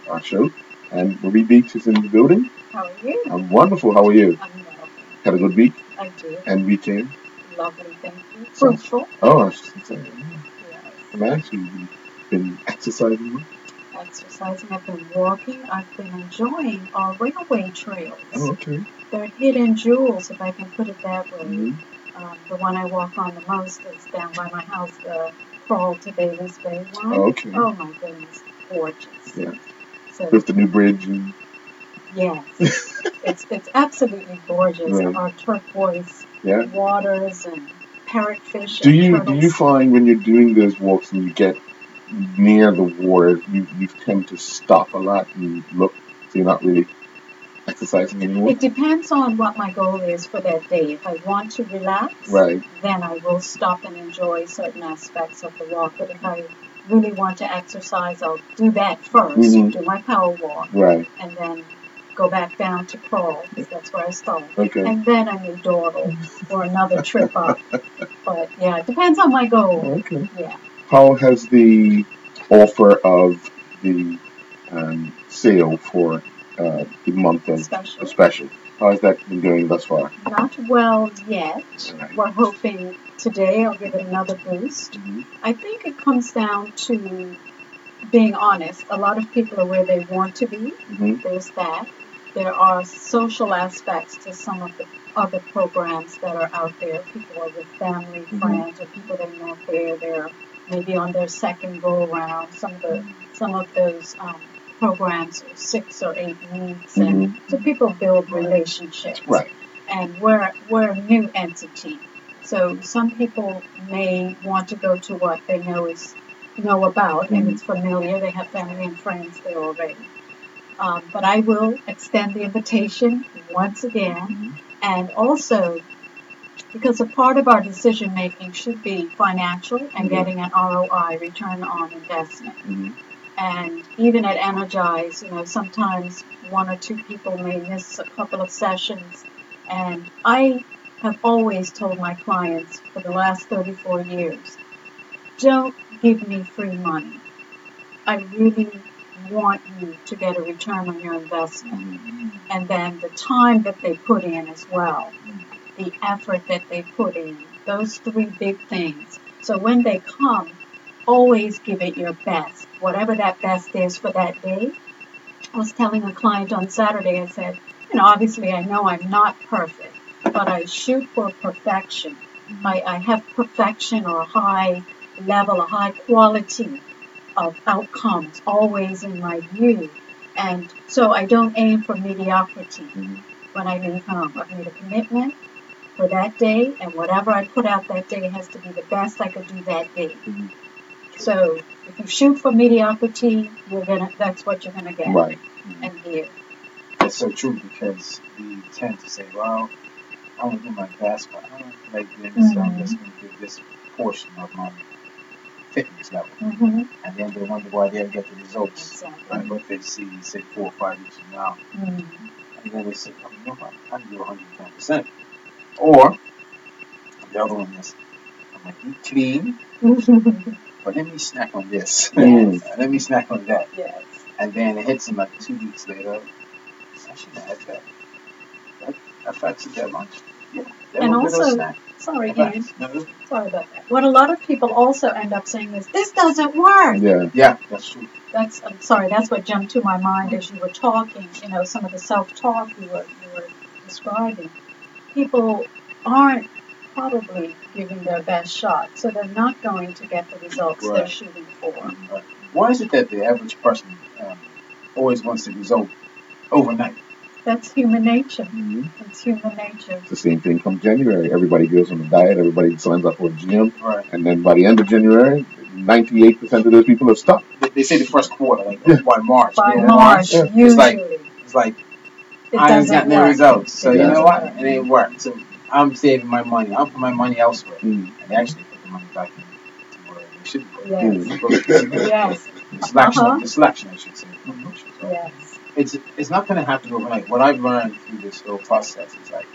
our show. And Marie Beach is in the building. How are you? I'm wonderful. How are you? I'm well. Had a good week I did. and weekend? Lovely, thank you. Fruitful. Oh, I was just saying. Yes. I'm actually been exercising. Exercising. I've been walking. I've been enjoying our railway trails. Oh, okay. They're hidden jewels, if I can put it that way. Mm-hmm. The one I walk on the most is down by my house, the Crawl to Bailey's Bay one. Oh, okay. Oh my goodness, gorgeous. Yeah. So, with the new bridge and yes, it's absolutely gorgeous. Right. Our turquoise Yeah. waters and parrotfish Do and you turtles. find when you're doing those walks and you get near the water, you tend to stop a lot and look, so you're not really exercising anymore? It depends on what my goal is for that day. If I want to relax, Right. then I will stop and enjoy certain aspects of the walk. But if I really want to exercise, I'll do that 1st, do my power walk, Right. and then go back down to crawl, because that's where I start. Okay. And then I may dawdle for another trip up. But yeah, it depends on my goal. Okay. Yeah. How has the offer of the sale for the month of special? How has that been going thus far? Not well yet. Right. We're hoping today I'll give it another boost. Mm-hmm. I think it comes down to being honest. A lot of people are where they want to be. Mm-hmm. There's that. There are social aspects to some of the other programs that are out there. People are with family, friends, or people they met there. They're maybe on their second go around. Some of those programs are 6 or 8 weeks, and so people build relationships. Right. And we're a new entity, so some people may want to go to what they know about, and it's familiar. They have family and friends there already. But I will extend the invitation once again, and also because a part of our decision making should be financial and getting an ROI, return on investment. And even at Energize, sometimes 1 or 2 people may miss a couple of sessions. And I have always told my clients for the last 34 years, don't give me free money. I really want you to get a return on your investment. And then the time that they put in as well, the effort that they put in, those 3 big things. So when they come, always give it your best, whatever that best is for that day. I was telling a client on Saturday, I said, obviously I know I'm not perfect, but I shoot for perfection. I have perfection or a high level, a high quality of outcomes always in my view. And so I don't aim for mediocrity when I leave home. I've made a commitment for that day, and whatever I put out that day has to be the best I could do that day. So if you shoot for mediocrity, that's what you're gonna get. Right. And here. That's so true, because we tend to say, well, I want to do my best, but I don't like this, so I'm just going to give this portion of my fitness level. And then they wonder why they don't get the results. Exactly. And what they see, say 4 or 5 weeks from now. And then they say, oh, you know what, I can do 110%. Or the other one is, I'm going to eat clean, but let me snack on this. Mm. Let me snack on that. Yes. And then it hits them like 2 weeks later. I shouldn't have had that. That affects it that much. Yeah. That And little bit of also, snack sorry, Ian. affects. No, Sorry about that. What a lot of people also end up saying is, this doesn't work. Yeah. yeah, that's true. I'm sorry, that's what jumped to my mind as you were talking, some of the self-talk you were describing. People aren't probably giving their best shot, so they're not going to get the results they're Right. shooting for. Right. Why is it that the average person always wants the result overnight? That's human nature. Mm-hmm. It's human nature. It's the same thing come January. Everybody goes on a diet. Everybody signs up for a gym. Right. And then by the end of January, 98% of those people are stuck. They say the first quarter, like Yeah. by March. By middle of March, Yeah. usually. It's like It I ain't doesn't got no work. results. So It you know doesn't what? work. It ain't work. So I'm saving my money. I'll put my money elsewhere. Mm. And actually put the money back into where it should go. Yes. Mm. Yes. The selection, I should say. So Yes. it's not going to happen overnight. What I've learned through this whole process is like,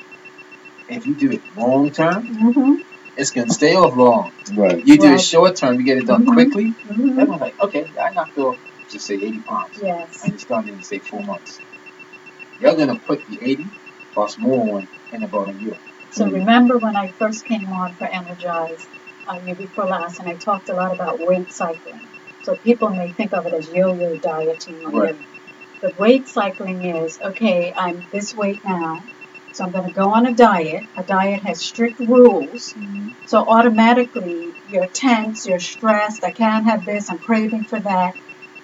if you do it long term, Mm-hmm. it's going to stay off long. Right. You do Right. it short term, you get it done Mhm. quickly. Mm-hmm. Everyone's like, okay, I knocked off, just say 80 pounds. Yes. And it's done in, say, 4 months. You're going to put the 80 plus more on in about a year. So remember when I first came on for Energize, year before last, and I talked a lot about weight cycling. So people may think of it as yo-yo dieting or Right. But weight cycling is, okay, I'm this weight now, so I'm going to go on a diet. A diet has strict rules. Mm-hmm. So automatically you're tense, you're stressed, I can't have this, I'm craving for that.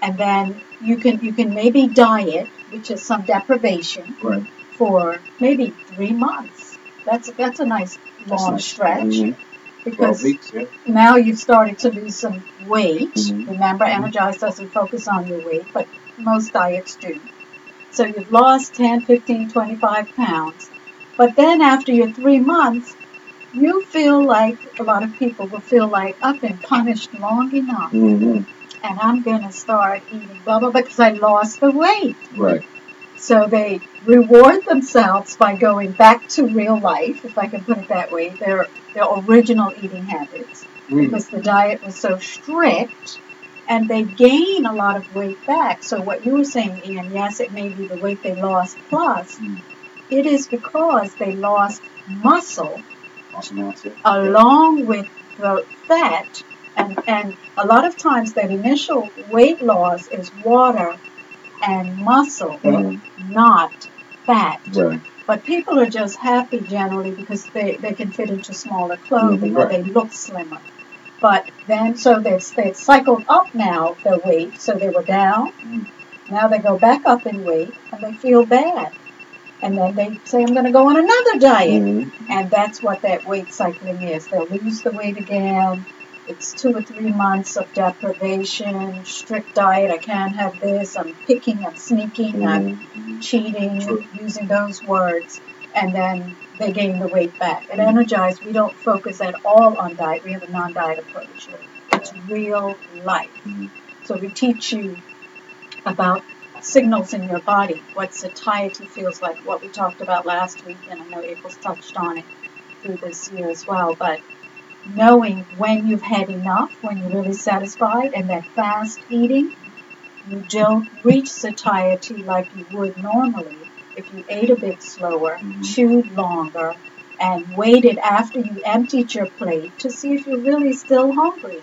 And then you can maybe diet, which is some deprivation, Right. for maybe 3 months. That's a nice long stretch. Mm-hmm. 12 Because weeks, yeah. now you've started to lose some weight. Mm-hmm. Remember, Energize doesn't focus on your weight, but most diets do. So you've lost 10, 15, 25 pounds. But then after your 3 months, you feel like, a lot of people will feel like, I've been punished long enough. Mm-hmm. And I'm going to start eating blah, blah, because I lost the weight. Right. So they reward themselves by going back to real life, if I can put it that way, their original eating habits, because the diet was so strict, and they gain a lot of weight back. So what you were saying, Ian, yes, it may be the weight they lost plus, it is because they lost muscle along with the fat, and a lot of times that initial weight loss is water and muscle, not fat. Right. But people are just happy generally because they can fit into smaller clothing or they look slimmer. But then, so they've cycled up now, their weight, so they were down. Now they go back up in weight and they feel bad. And then they say, I'm going to go on another diet. Mm-hmm. And that's what that weight cycling is. They'll lose the weight again. It's 2 or 3 months of deprivation, strict diet. I can't have this. I'm picking, I'm sneaking, I'm cheating, using those words. And then they gain the weight back. At Energize, we don't focus at all on diet. We have a non-diet approach. It's real life. So we teach you about signals in your body, what satiety feels like, what we talked about last week, and I know April's touched on it through this year as well, but knowing when you've had enough, when you're really satisfied, and that fast eating, you don't reach satiety like you would normally if you ate a bit slower, chewed longer, and waited after you emptied your plate to see if you're really still hungry.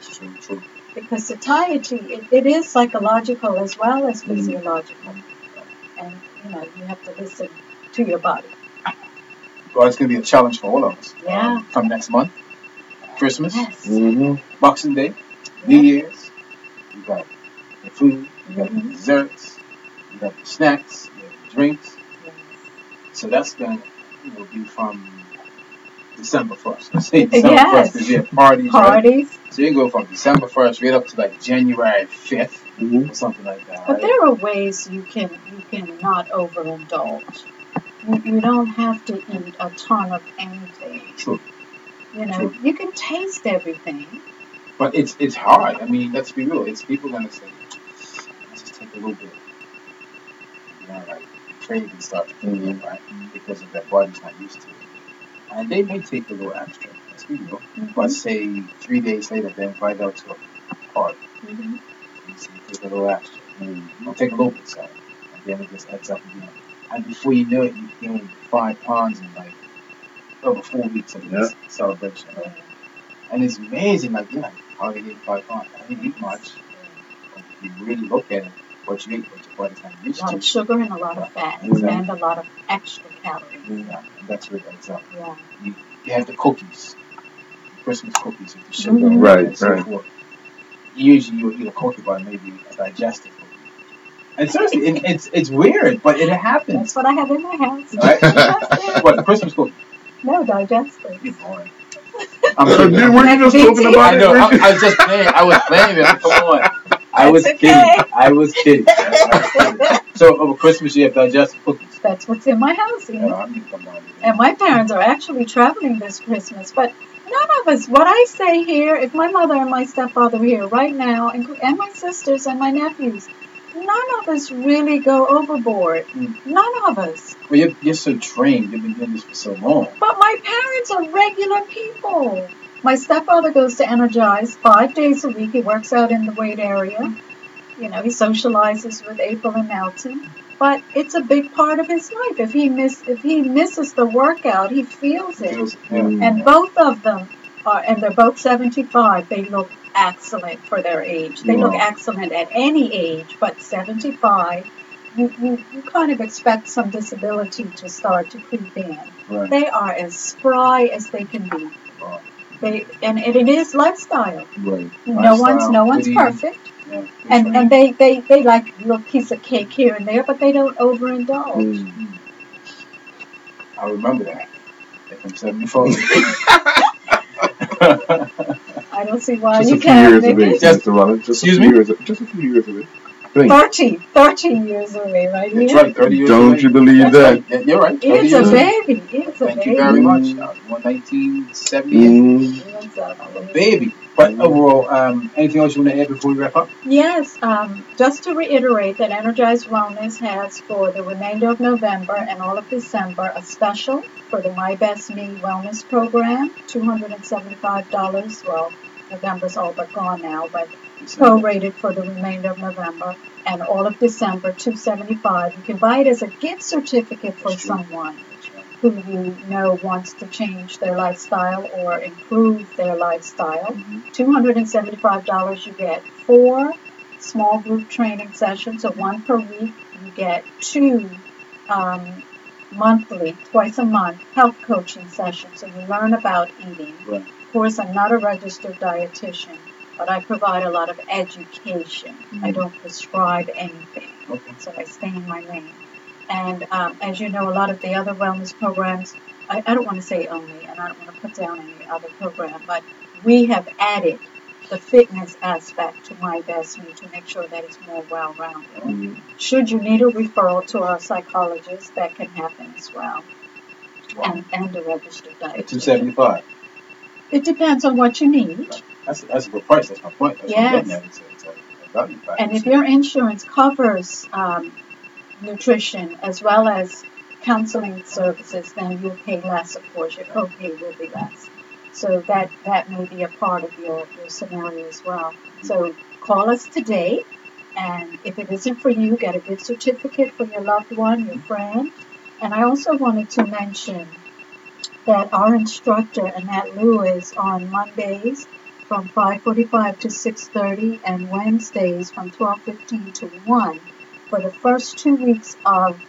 True. Because satiety, it is psychological as well as physiological. And, you have to listen to your body. Well, it's going to be a challenge for all of us. Yeah. Come next month. Christmas. Yes. Boxing Day. New Year's. You got the food. You got the desserts. You got the snacks. You got the drinks. So that's going to be from December 1st. Let's say December 1st because you have parties. Right? So you go from December 1st right up to like January 5th or something like that. But there are ways you can not overindulge. You don't have to eat a ton of anything. True. You can taste everything. But it's hard. I mean, let's be real. It's people going to say, let's just take a little bit. Like cravings start to kick in, right? Because of that body's not used to it. And they may take a little extra. studio, Mhm. but say 3 days later, they invite out to a party. Mhm. You see, take a little extra. Or take a little bit, sorry. And then it just adds up again. And before you know it, you've gained 5 pounds in like over 4 weeks of this celebration. Right? And it's amazing, like, you're like, how do you eat 5 pounds? I didn't eat much. But if you really look at it, what you eat, what your body's not A used lot to. of sugar and a lot of fat, Exactly. and a lot of extra calories. Yeah, and that's where it adds up. Yeah. You have the cookies, the Christmas cookies with the sugar Mhm. Right, and so right. forth. Usually you'll eat a cookie, but maybe a digestive cookie. And seriously, it's weird, but it happens. That's what I have in my house. Right? Digestive. What, the Christmas cookie? No, digestive. You're boring. I'm kidding. Dude, were you just talking about I it? know. Weren't you? I was just playing. I was playing with it. Come on. I That's was okay. kidding. I was kidding. So over Christmas you have digestive cookies. That's what's in my house, Ian. I need to come down here. And my parents are actually traveling this Christmas, but none of us, what I say here, if my mother and my stepfather were here right now, and my sisters and my nephews, none of us really go overboard. None of us. Well, you're so trained. You've been doing this for so long. But my parents are regular people. My stepfather goes to Energize 5 days a week. He works out in the weight area. You know, he socializes with April and Melton. But it's a big part of his life. If he misses the workout, he feels it. And both of them are, and they're both 75. They look excellent for their age. They look excellent at any age, but 75, you kind of expect some disability to start to creep in. Right. They are as spry as they can be. Right. And it is lifestyle. Right. No one's Good perfect. eating. Yeah, And they like a little piece of cake here and there, but they don't overindulge. I remember that. From 74. I don't see why Just you a few can't years make away, it. Mr. Rollins. Just a Excuse few me? years. Just a few years away. 30 years away, right? That's Ian? right, 30 years Don't away. you believe That's that? right. You're right. 30 It's years a away. baby. It's a Thank baby. you very much. I was born 1978. It's I'm a baby. But overall, anything else you want to add before we wrap up? Yes, just to reiterate that Energized Wellness has for the remainder of November and all of December a special for the My Best Me Wellness Program, $275. Well, November's all but gone now, but prorated for the remainder of November and all of December, $275. You can buy it as a gift certificate for someone who you know wants to change their lifestyle or improve their lifestyle. $275, you get 4 small group training sessions, so 1 per week. You get 2 monthly, twice a month, health coaching sessions, so you learn about eating. Right. Of course, I'm not a registered dietitian, but I provide a lot of education. I don't prescribe anything, so I stay in my lane. And as you know, a lot of the other wellness programs, I don't want to say only, and I don't want to put down any other program, but we have added the fitness aspect to My Best Me to make sure that it's more well-rounded. Should you need a referral to our psychologist, that can happen as well. Wow. And a registered $275. dietitian. It depends on what you need. That's a good price. That's my point. That's what I'm getting at. It's a value package. And if your insurance covers nutrition as well as counseling services, then you'll pay less, of course. Your copay will be less. So that may be a part of your scenario as well. So call us today, and if it isn't for you, get a gift certificate for your loved one, your friend. And I also wanted to mention that our instructor, Annette Lewis, on Mondays from 5:45 to 6:30 and Wednesdays from 12:15 to 1 for the first 2 weeks of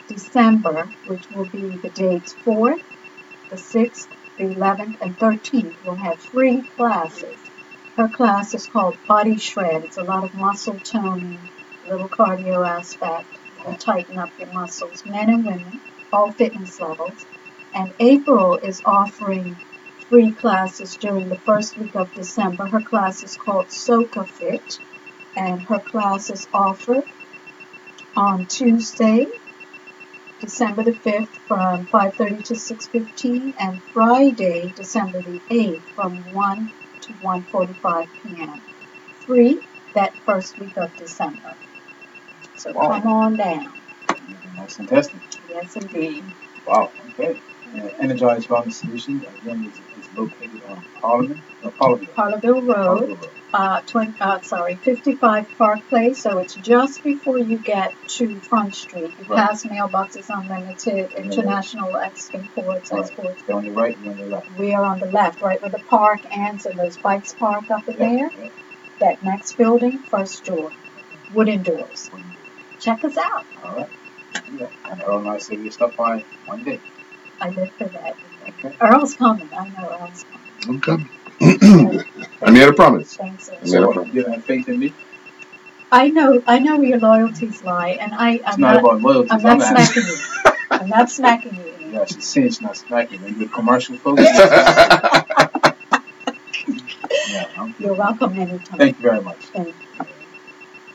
December, which will be the dates 4th, the 6th, the 11th, and 13th, we'll have free classes. Her class is called Body Shred. It's a lot of muscle toning, little cardio aspect. Will tighten up your muscles, men and women, all fitness levels. And April is offering free classes during the first week of December. Her class is called Soca Fit, and her class is offered on Tuesday, December the 5th from 5:30 to 6:15, and Friday, December the 8th from 1 to 1:45 p.m. Free that first week of December. So come on down. Nice and testing. Yes, indeed. Wow. Okay. Energized Wellness Solutions again is located on Parliament. Parleville Road, 55 Park Place. So it's just before you get to Front Street. You Right. pass Mailboxes Unlimited, International Imports, Right. Exports. They're on your right, you're on your left. We are on the left, right where the park ends and those bikes park up in there. Yeah. That next building, first door, wooden doors. Check us out. All right. Yeah. And Earl and I say we stop by one day. I live for that. Okay. Earl's coming. I know Earl's coming. I'm coming. I made a promise. Thanks, sir. I made a So promise. you have faith in me? I know where your loyalties lie, and I'm It's not about loyalty. I'm not smacking you. I'm not smacking you. Yeah, she's saying she's not smacking you. With commercial folks. Yeah. You're welcome anytime. Thank you very much. Thank you.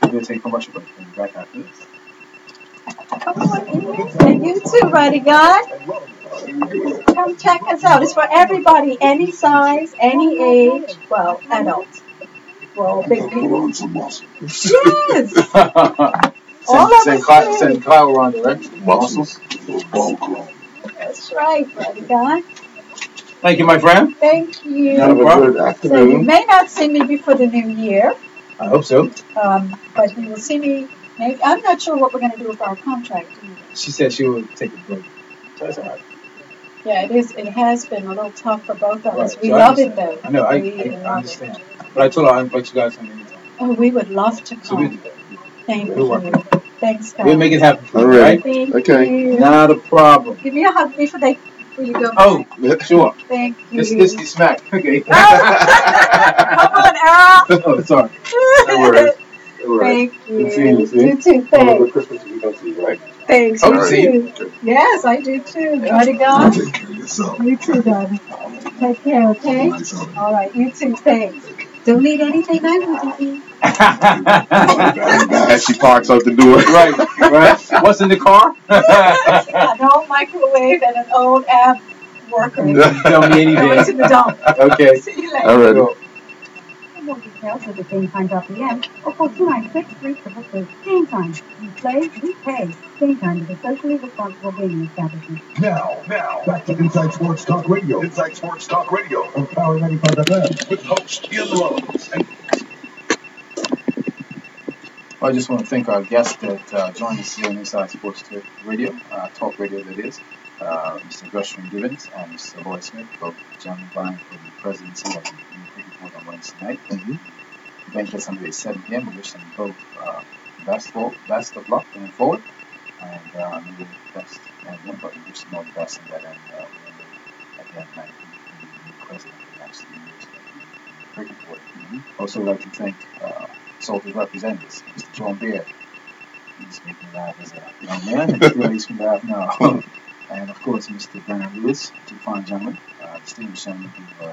We're going to take commercial break. We'll be back after this. Come on in. And you too, Buddy God. Come check us out. It's for everybody, any size, any age. Well, adults. We're all big people. Yes. All of us. Send Kyle around the right. Muscles. That's right, Buddy God. Thank you, my friend. Thank you. Have a good So you afternoon. may not see me before the new year, I hope so. but you will see me. Maybe I'm not sure what we're going to do with our contract either. She said she would take a break. So that's all right. Yeah, it is. It has been a little tough for both of us. Right. We So love it though. I know. I understand. But I told her I'll invite you guys on anytime. Oh, we would love to So we'll come. do that. Thank We'll work you. it out. Thanks, guys. We'll make it happen for All you, right. right? Thank Okay. you. Not a problem. Give me a hug before you go. Oh, sure. Thank you. This the smack. Okay. Come on, Earl. Oh, sorry. No worries. No worries. Thank you. Good seeing you, see? You too. Have a Thanks. good Christmas if we don't see you, right? Thanks. Hope You to see you. too. Yes, I do too. Buddy God. Take care of yourself. You too, darling. Take care, okay? All right. You too. Thanks. Don't need anything I wouldn't eat. As she parks out the door. Right. What's in the car? An old microwave and an old ab worker. Tell me Going to anything. the dump. Okay. See you later. All right. Cool. For more details, visit GameTime.pm or call 296-322 Game Time. We play, we pay. Game Time is a socially responsible gaming establishment. Now, back to Inside Sports Talk Radio. Inside Sports Talk Radio on Power 95 FM with host Ian Rose. I just want to thank our guests that joined us here on Inside Sports Radio, Talk Radio that is, Mr. Gershwin Gibbons and Mr. Lloyd Smith, both gentlemen vying for the presidency of the New Cricket Board on Wednesday night. The event gets underway at 7 p.m. We wish them both best of luck going forward, and maybe the best and one, but we wish them all the best in that end. At the end of the night, we will be the new president for the next 3 years of the New Cricket Board. Also, I'd like to thank Salted representatives, Mr. John Beard. He's making me laugh as a young man, and still makes me laugh now. And of course, Mr. Bernard Lewis, two fine gentlemen, distinguished gentlemen who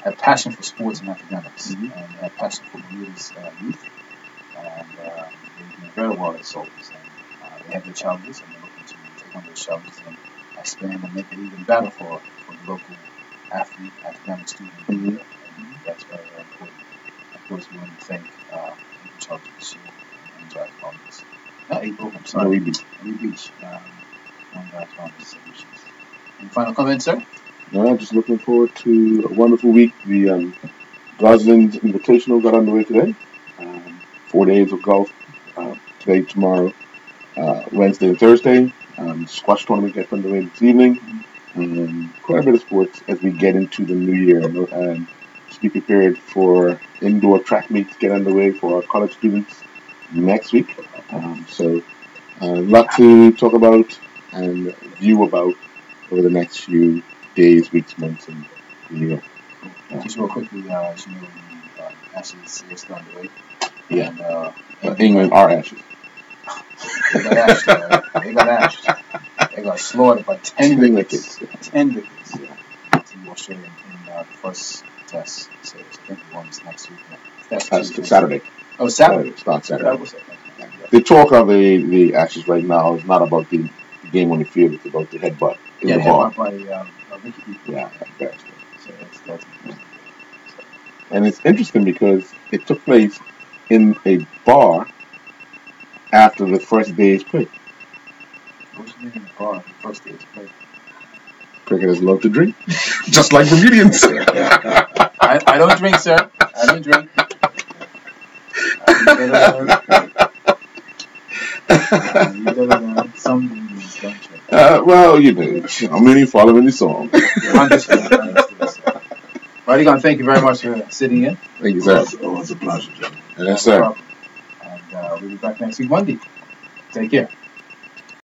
have passion for sports and academics, and have passion for Bermuda's youth. And they've been very well at Salters, and they have their challenges, and they're looking to take on those challenges and expand and make it even better for the local athlete, academic student. And that's very, very important. Of course, we want to thank April Charles this year and Jack Farmers. Not April, I'm sorry. Lee Beach. And Jack Farmers Solutions. Any final comments, sir? No, just looking forward to a wonderful week. The Gosling's Invitational got underway today. 4 days of golf today, tomorrow, Wednesday, and Thursday. Squash tournament gets underway this evening. Quite a bit of sports as we get into the new year. And just be prepared for indoor track meets get underway for our college students next week. So a lot to talk about and view about over the next few days, weeks, months, and the year. Just real quickly, as you know, the Ashes is still underway. Yeah. And England are Ashes. they got ashed. They got ashed. They got slaughtered by 10 wickets. 10 wickets. To Australia in the first test. So I think the one is next week. That's Saturday. Oh, Saturday. It's not Saturday. That was it. The talk of the Ashes right now is not about the game on the field. It's about the headbutt in the ball. By Ricky People. Yeah, that's right. So that's interesting. And it's interesting because it took place in a bar after the first day's play. bar the first day to play. Cricketers love to drink, just like Bermudians. I don't drink, sir. I don't drink. You better learn some Indians, don't you? Well, many following the song. Understood. Sir. Right, Egon, thank you very much for sitting in. Thank you, sir. It was a pleasure, Jim. Yes, sir. And we'll be back next week, Monday. Take care.